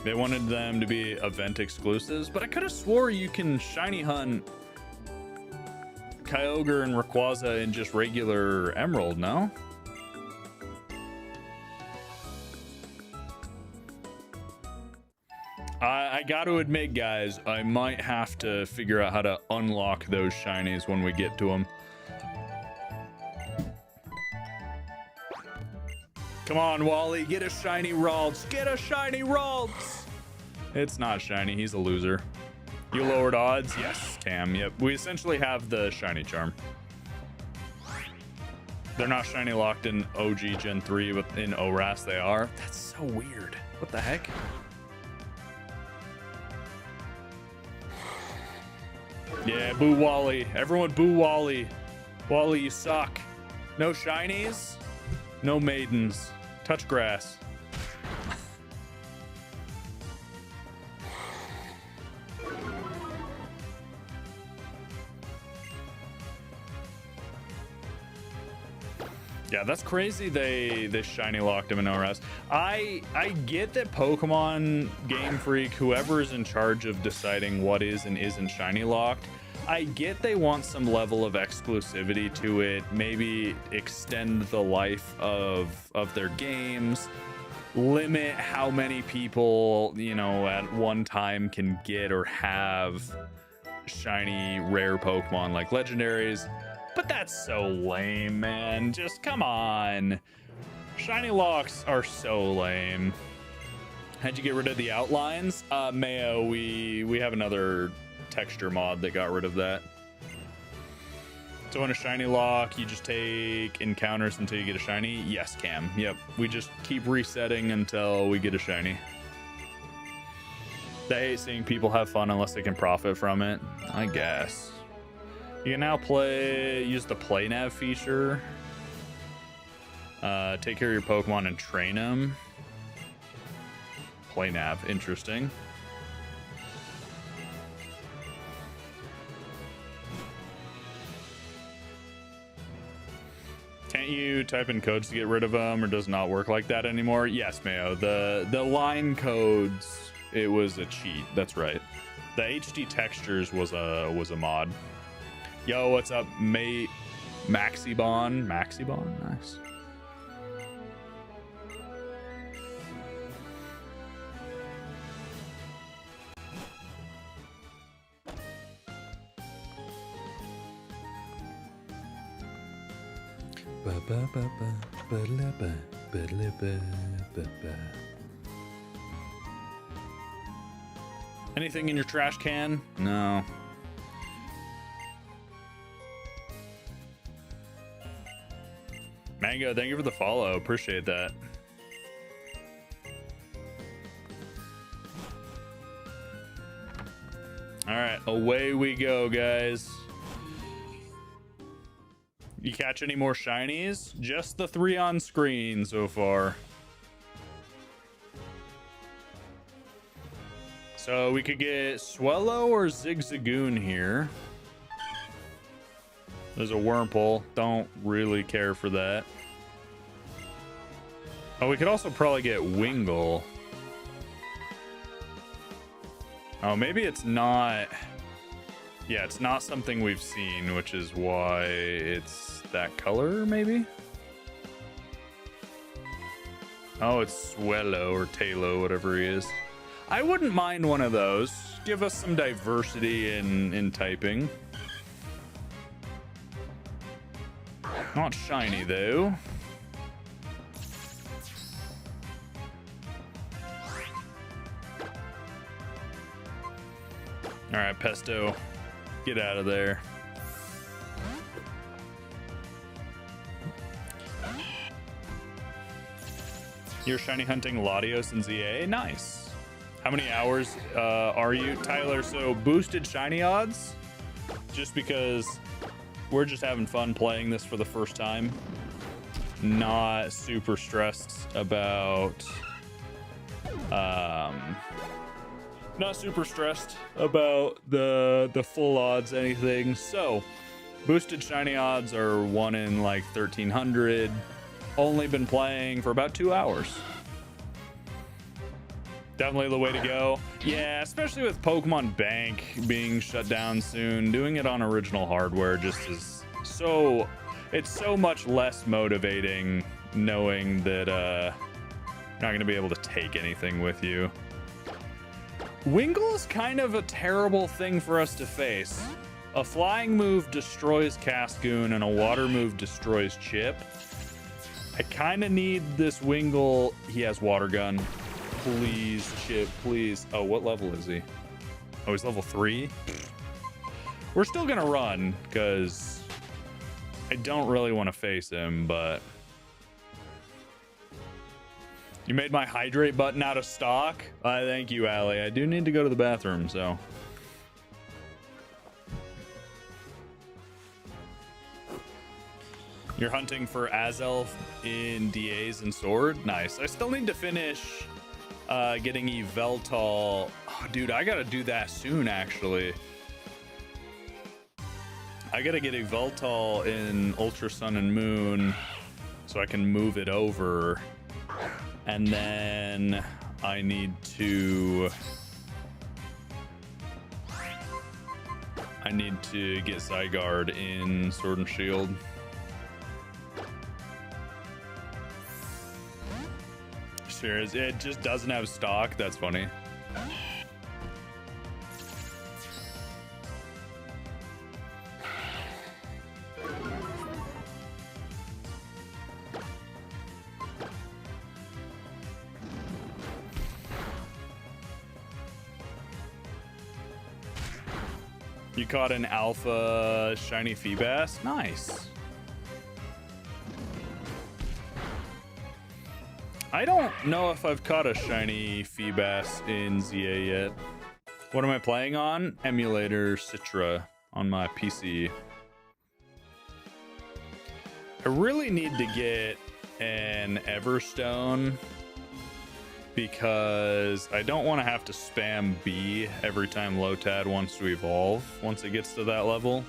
They wanted them to be event exclusives, but I could have swore you can shiny hunt Kyogre and Rayquaza in just regular Emerald, no? I got to admit, guys, I might have to figure out how to unlock those shinies when we get to them. Come on, Wally, get a shiny Ralts. Get a shiny Ralts. It's not shiny. He's a loser. You lowered odds? Yes, Cam. Yep. We essentially have the shiny charm. They're not shiny locked in OG Gen 3, but in ORAS they are. That's so weird. What the heck? Yeah, boo Wally. Everyone boo Wally. Wally, you suck. No shinies? No maidens. Touch grass. Yeah, that's crazy. They shiny locked him in ORAS. I get that Pokemon Game Freak, whoever is in charge of deciding what is and isn't shiny locked, I get they want some level of exclusivity to it, maybe extend the life of their games, limit how many people, you know, at one time can get or have shiny rare Pokemon like legendaries. But that's so lame, man. Just come on. Shiny locks are so lame. How'd you get rid of the outlines? Mayo, we have another texture mod that got rid of that. So in a shiny lock, you just take encounters until you get a shiny? Yes, Cam. Yep. We just keep resetting until we get a shiny. I hate seeing people have fun unless they can profit from it, I guess. You can now use the play nav feature. Take care of your Pokemon and train them. Play nav, interesting. Can't you type in codes to get rid of them, or does it not work like that anymore? Yes, Mayo. The line codes, it was a cheat. That's right. The HD textures was a mod. Yo, what's up, mate? Maxibon. Nice. Anything in your trash can? No. Mango, thank you for the follow. Appreciate that. All right, away we go, guys. You catch any more shinies? Just the 3 on screen so far. So we could get Swellow or Zigzagoon here. There's a Wurmple. Don't really care for that. Oh, we could also probably get Wingull. Oh, maybe it's not. Yeah, it's not something we've seen, which is why it's that color, maybe? Oh, it's Swellow or Talo, whatever he is. I wouldn't mind one of those. Give us some diversity in typing. Not shiny, though. All right, Pesto, get out of there. You're shiny hunting Latios and ZA? Nice. How many hours are you, Tyler? So boosted shiny odds, just because we're just having fun playing this for the first time. Not super stressed about not super stressed about the full odds, anything. So boosted shiny odds are 1 in like 1300. Only been playing for about 2 hours. Definitely the way to go. Yeah, especially with Pokemon Bank being shut down soon, doing it on original hardware just is so, it's so much less motivating knowing that you're not going to be able to take anything with you. Wingull is kind of a terrible thing for us to face. A flying move destroys Cascoon and a water move destroys Chip. I kind of need this Wingull. He has Water Gun. Please, Chip, please. Oh, what level is he? Oh, he's level 3? We're still gonna run because I don't really want to face him, but you made my hydrate button out of stock. Thank you, Allie. I do need to go to the bathroom, so. You're hunting for Azelf in DAs and Sword? Nice. I still need to finish getting Yveltal. Oh, dude, I gotta do that soon, actually. I gotta get Yveltal in Ultra Sun and Moon so I can move it over. And then I need to get Zygarde in Sword and Shield. Serious, it just doesn't have stock. That's funny. You caught an alpha shiny Feebas? Nice. I don't know if I've caught a shiny Feebas in ZA yet. What am I playing on? Emulator Citra on my PC. I really need to get an Everstone because I don't want to have to spam B every time Lotad wants to evolve once it gets to that level.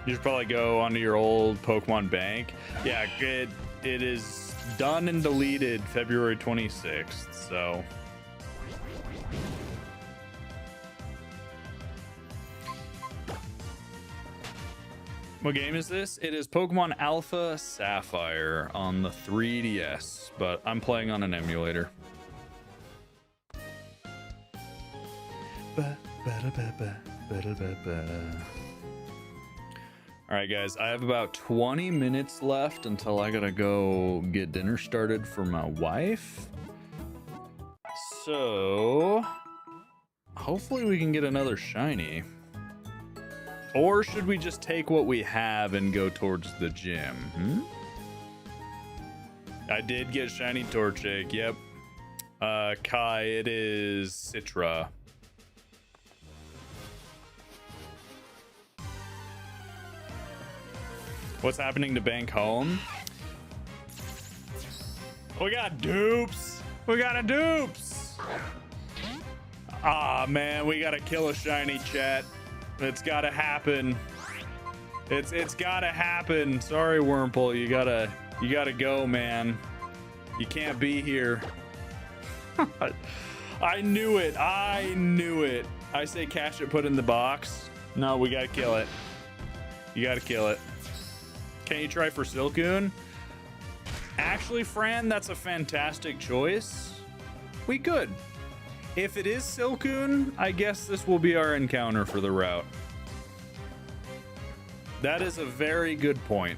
You should probably go onto your old Pokemon Bank. Yeah, it is done and deleted February 26th, so. What game is this? It is Pokemon Alpha Sapphire on the 3DS, but I'm playing on an emulator. All right, guys, I have about 20 minutes left until I gotta go get dinner started for my wife. So hopefully we can get another shiny. Or should we just take what we have and go towards the gym? I did get shiny Torchic. Yep. Kai, it is Citra. What's happening to Bank Home? We got dupes. We got a dupes. Ah, man, we gotta kill a shiny, chat. It's gotta happen. It's gotta happen. Sorry, Wurmple, you gotta go, man. You can't be here. I knew it. I knew it. I say catch it, put in the box. No, we gotta kill it. You gotta kill it. Can you try for Silcoon? Actually, Fran, that's a fantastic choice. We could. If it is Silcoon, I guess this will be our encounter for the route. That is a very good point.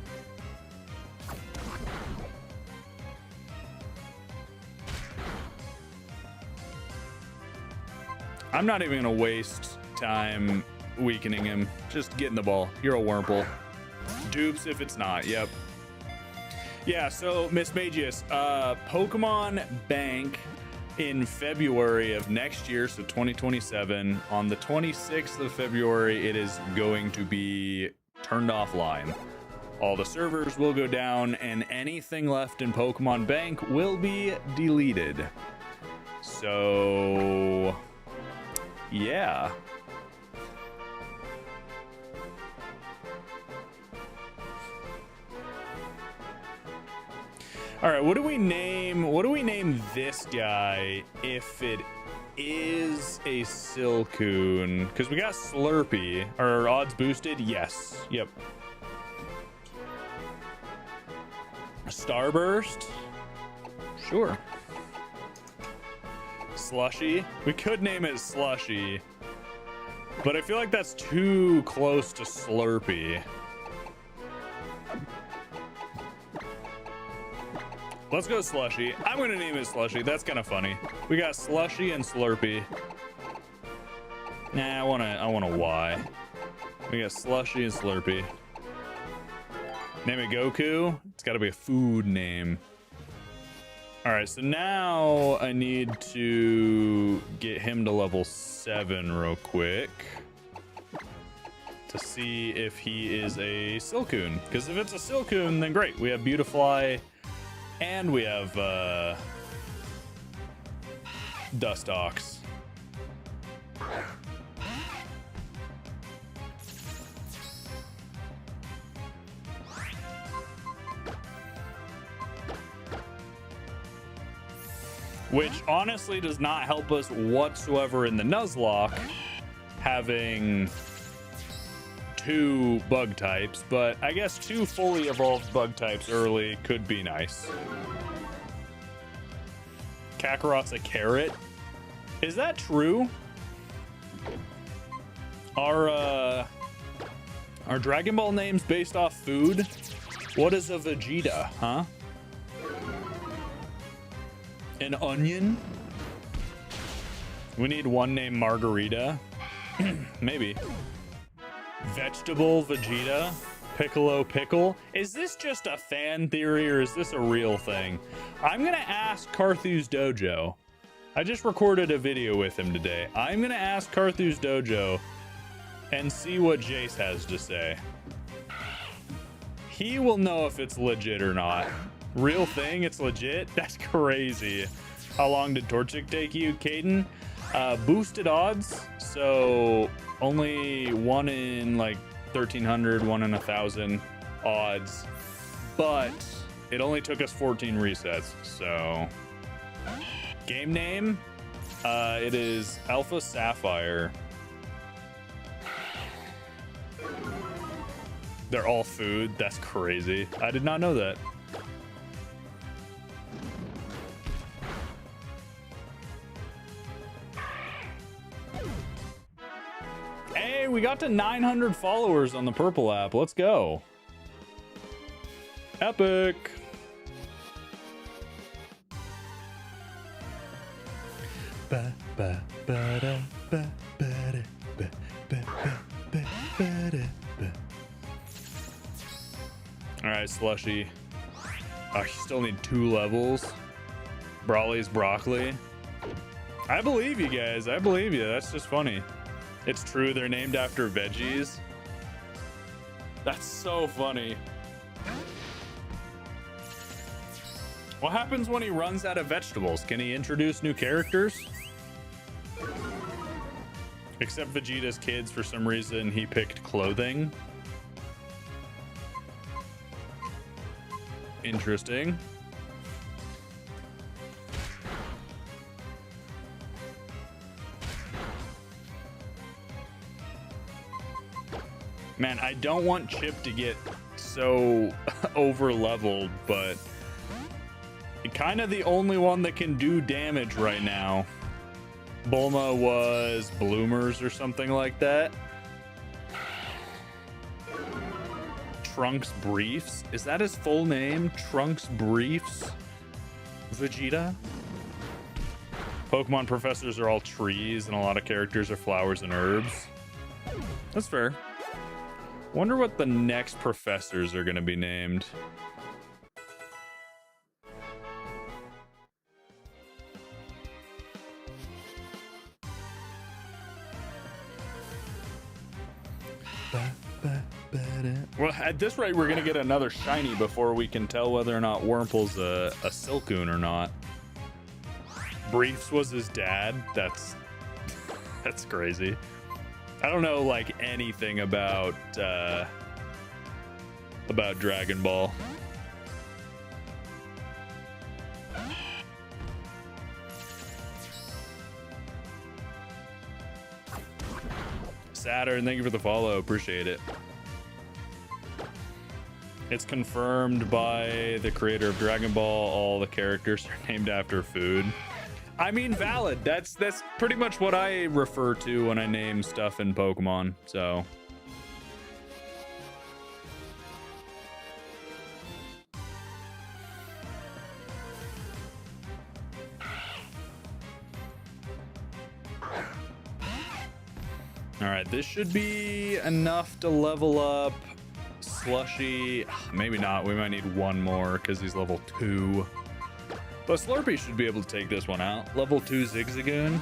I'm not even gonna waste time weakening him. Just get in the ball. You're a Wurmple. Dupes if it's not. Yep. Yeah, so Miss Magius, Pokemon Bank in February of next year, so 2027. On the 26th of February, it is going to be turned offline. All the servers will go down, and anything left in Pokemon Bank will be deleted. So, yeah. All right, what do we name this guy if it is a Silcoon? Because we got Slurpee. Are odds boosted? Yes. Yep. Starburst? Sure. Slushy? We could name it Slushy, but I feel like that's too close to Slurpee. Let's go Slushy. I'm gonna name it Slushy. That's kind of funny. We got Slushy and Slurpee. Nah, I want a Y. We got Slushy and Slurpee. Name it Goku. It's got to be a food name. All right, so now I need to get him to level 7 real quick to see if he is a Silcoon. Because if it's a Silcoon, then great. We have Beautifly. And we have Dustox. Which honestly does not help us whatsoever in the Nuzlocke, having 2 bug types, but I guess 2 fully evolved bug types early could be nice. Kakarot's a carrot. Is that true? Are Dragon Ball names based off food? What is a Vegeta, huh? An onion? We need one named Margarita. Maybe. Vegetable Vegeta, Piccolo Pickle. Is this just a fan theory or is this a real thing? I'm gonna ask Carthew's Dojo. I just recorded a video with him today. I'm gonna ask Carthew's Dojo and see what Jace has to say. He will know if it's legit or not. Real thing, it's legit? That's crazy. How long did Torchic take you, Caden? Boosted odds, so only 1 in like 1,300, 1 in 1,000 odds, but it only took us 14 resets. So game name, it is Alpha Sapphire. They're all food. That's crazy. I did not know that. Hey, we got to 900 followers on the purple app. Let's go. Epic. Ba, ba, ba, da, ba, ba, da, ba, ba, ba, ba, ba, da, ba. All right, Slushy. Oh, you still need 2 levels. Brawly's broccoli. I believe you guys. I believe you. That's just funny. It's true. They're named after veggies. That's so funny. What happens when he runs out of vegetables? Can he introduce new characters? Except Vegeta's kids, for some reason, he picked clothing. Interesting. Man, I don't want Chip to get so over leveled, but kind of the only one that can do damage right now. Bulma was Bloomers or something like that. Trunks Briefs? Is that his full name? Trunks Briefs? Vegeta? Pokemon professors are all trees, and a lot of characters are flowers and herbs. That's fair. Wonder what the next professors are going to be named. Well, at this rate, we're going to get another shiny before we can tell whether or not Wurmple's a Silcoon or not. Briefs was his dad. That's crazy. I don't know like anything about Dragon Ball. Saturn, thank you for the follow. Appreciate it. It's confirmed by the creator of Dragon Ball. All the characters are named after food. I mean, valid. That's pretty much what I refer to when I name stuff in Pokemon. So. All right, this should be enough to level up Slushy. Maybe not. We might need one more because he's level 2. But Slurpee should be able to take this one out. Level 2 Zigzagoon.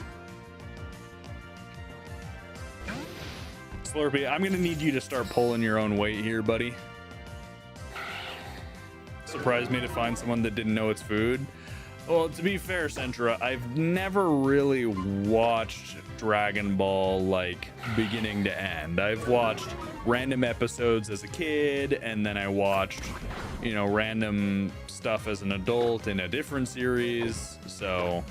Slurpee, I'm going to need you to start pulling your own weight here, buddy. Surprised me to find someone that didn't know it's food. Well, to be fair, Centra, I've never really watched Dragon Ball like beginning to end. I've watched random episodes as a kid, and then I watched, you know, random stuff as an adult in a different series. So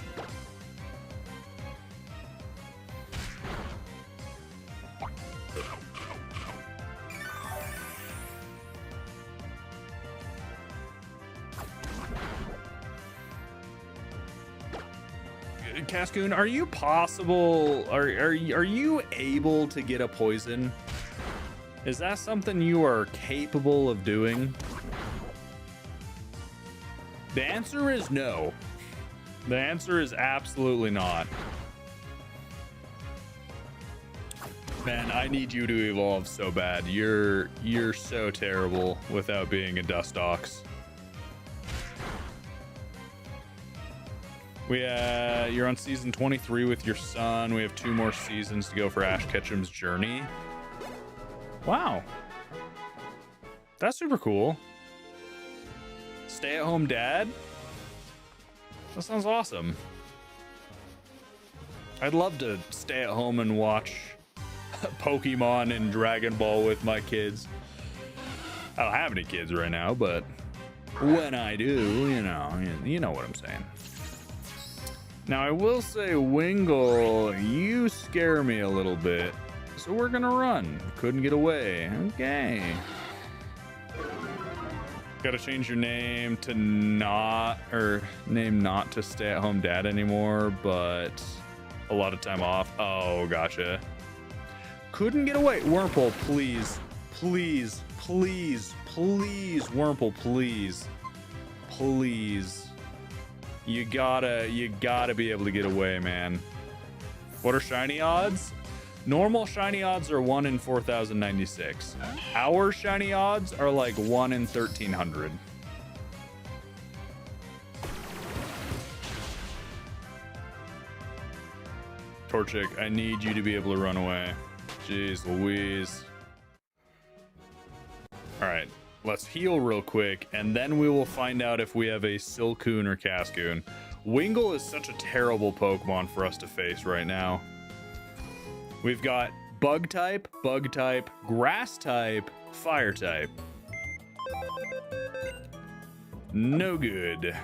Cascoon, are you able to get a poison? Is that something you are capable of doing? The answer is no. The answer is absolutely not. Man, I need you to evolve so bad. You're so terrible without being a Dustox. You're on season 23 with your son. We have 2 more seasons to go for Ash Ketchum's journey. Wow. That's super cool. Stay-at-home dad? That sounds awesome. I'd love to stay at home and watch Pokemon and Dragon Ball with my kids. I don't have any kids right now, but when I do, you know what I'm saying. Now, I will say, Wingle, you scare me a little bit. So we're gonna run. Couldn't get away. Okay. Gotta change your name to not, or name not to stay-at-home dad anymore, but a lot of time off. Oh, gotcha. Couldn't get away. Wurmple, please. Please, please, please. Wurmple, please. Please. You gotta be able to get away, man. What are shiny odds? Normal shiny odds are 1 in 4,096. Our shiny odds are like 1 in 1,300. Torchic, I need you to be able to run away. Jeez Louise. All right, let's heal real quick, and then we will find out if we have a Silcoon or Cascoon. Wingull is such a terrible Pokemon for us to face right now. We've got bug type, grass type, fire type. No good.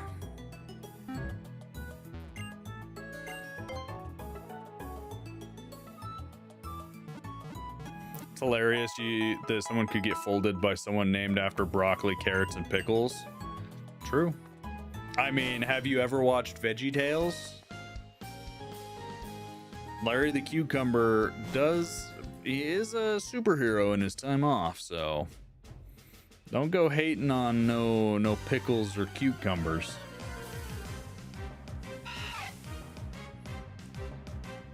It's hilarious that someone could get folded by someone named after broccoli, carrots, and pickles. True. I mean, have you ever watched VeggieTales? Larry the Cucumber he is a superhero in his time off, so don't go hating on no pickles or cucumbers.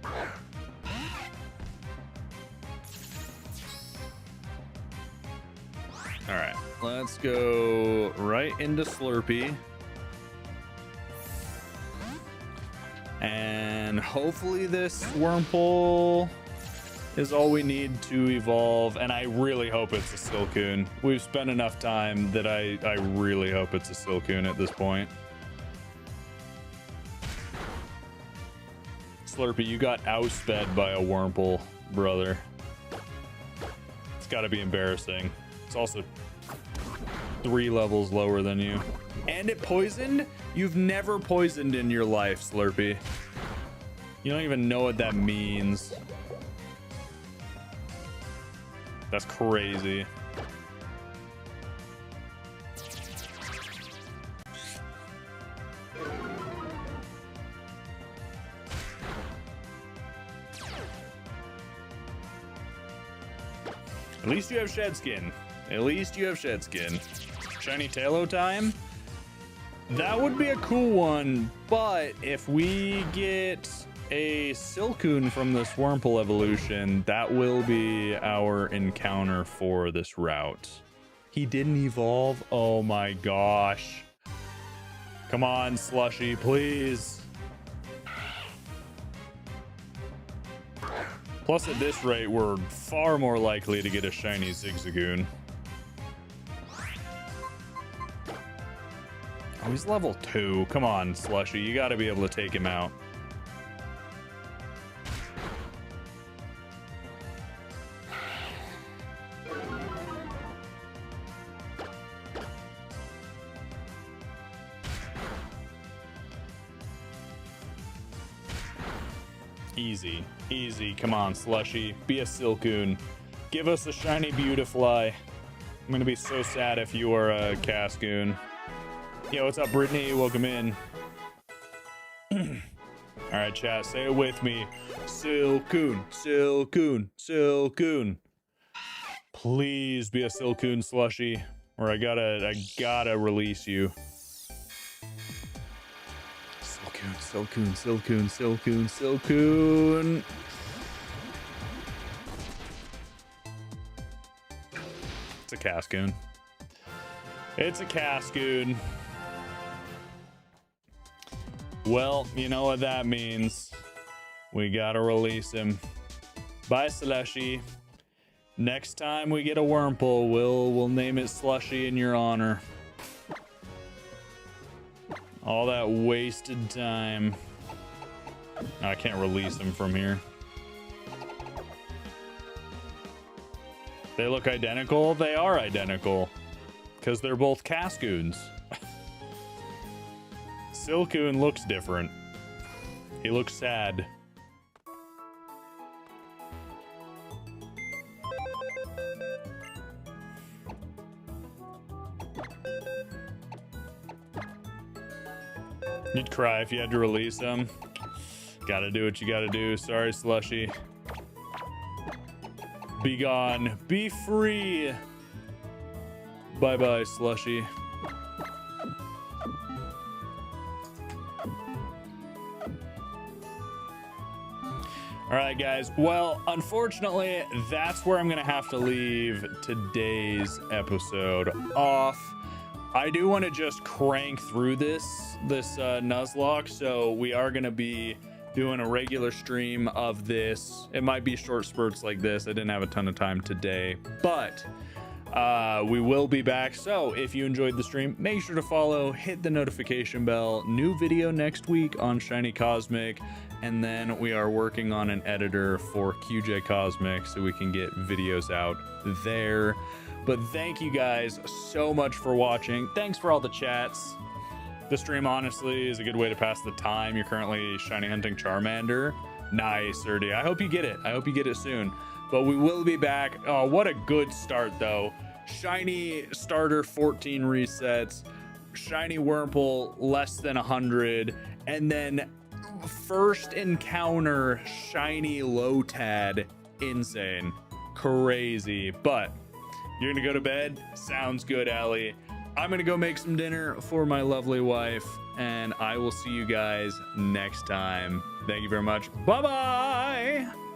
All right, let's go right into Slurpee. And hopefully this Wurmple is all we need to evolve. And I really hope it's a Silcoon. We've spent enough time that I really hope it's a Silcoon at this point. Slurpee, you got outsped by a Wurmple, brother. It's got to be embarrassing. It's also 3 levels lower than you. And it poisoned? You've never poisoned in your life, Slurpee. You don't even know what that means. That's crazy. At least you have shed skin. At least you have shed skin. Shiny Tailo time? That would be a cool one, but if we get a Silcoon from this Wurmple evolution, that will be our encounter for this route. He didn't evolve? Oh my gosh. Come on, Slushy, please. Plus, at this rate, we're far more likely to get a shiny Zigzagoon. Oh, he's level 2. Come on, Slushy. You got to be able to take him out. Easy. Easy. Come on, Slushy. Be a Silcoon. Give us a shiny Beautifly. I'm going to be so sad if you are a Cascoon. Yo, what's up, Brittany? Welcome in. All right, chat, say it with me. Silcoon, Silcoon, Silcoon. Please be a Silcoon, Slushy, or I gotta release you. Silcoon, Silcoon, Silcoon, Silcoon, Silcoon. It's a Cascoon. It's a Cascoon. Well, you know what that means. We gotta release him. Bye, Slushy. Next time we get a Wurmple, we'll name it Slushy in your honor. All that wasted time. I can't release him from here. They look identical? They are identical. Because they're both Cascoons. Silcoon looks different. He looks sad. You'd cry if you had to release them. Gotta do what you gotta do. Sorry, Slushy. Be gone. Be free. Bye-bye, Slushy. All right, guys. Well, unfortunately, that's where I'm going to have to leave today's episode off. I do want to just crank through this Nuzlocke, so we are going to be doing a regular stream of this. It might be short spurts like this. I didn't have a ton of time today, but we will be back. So if you enjoyed the stream, make sure to follow, hit the notification bell. New video next week on Shiny Cosmic, and then we are working on an editor for QJ Cosmic so we can get videos out there. But thank you guys so much for watching. Thanks for all the chats. The stream honestly is a good way to pass the time. You're currently shiny hunting Charmander. Nice, Erdy. I hope you get it. I hope you get it soon. But we will be back. Oh, what a good start, though. Shiny starter 14 resets. Shiny Wurmple less than 100. And then first encounter shiny Lotad. Insane. Crazy. But you're going to go to bed? Sounds good, Allie. I'm going to go make some dinner for my lovely wife. And I will see you guys next time. Thank you very much. Bye-bye.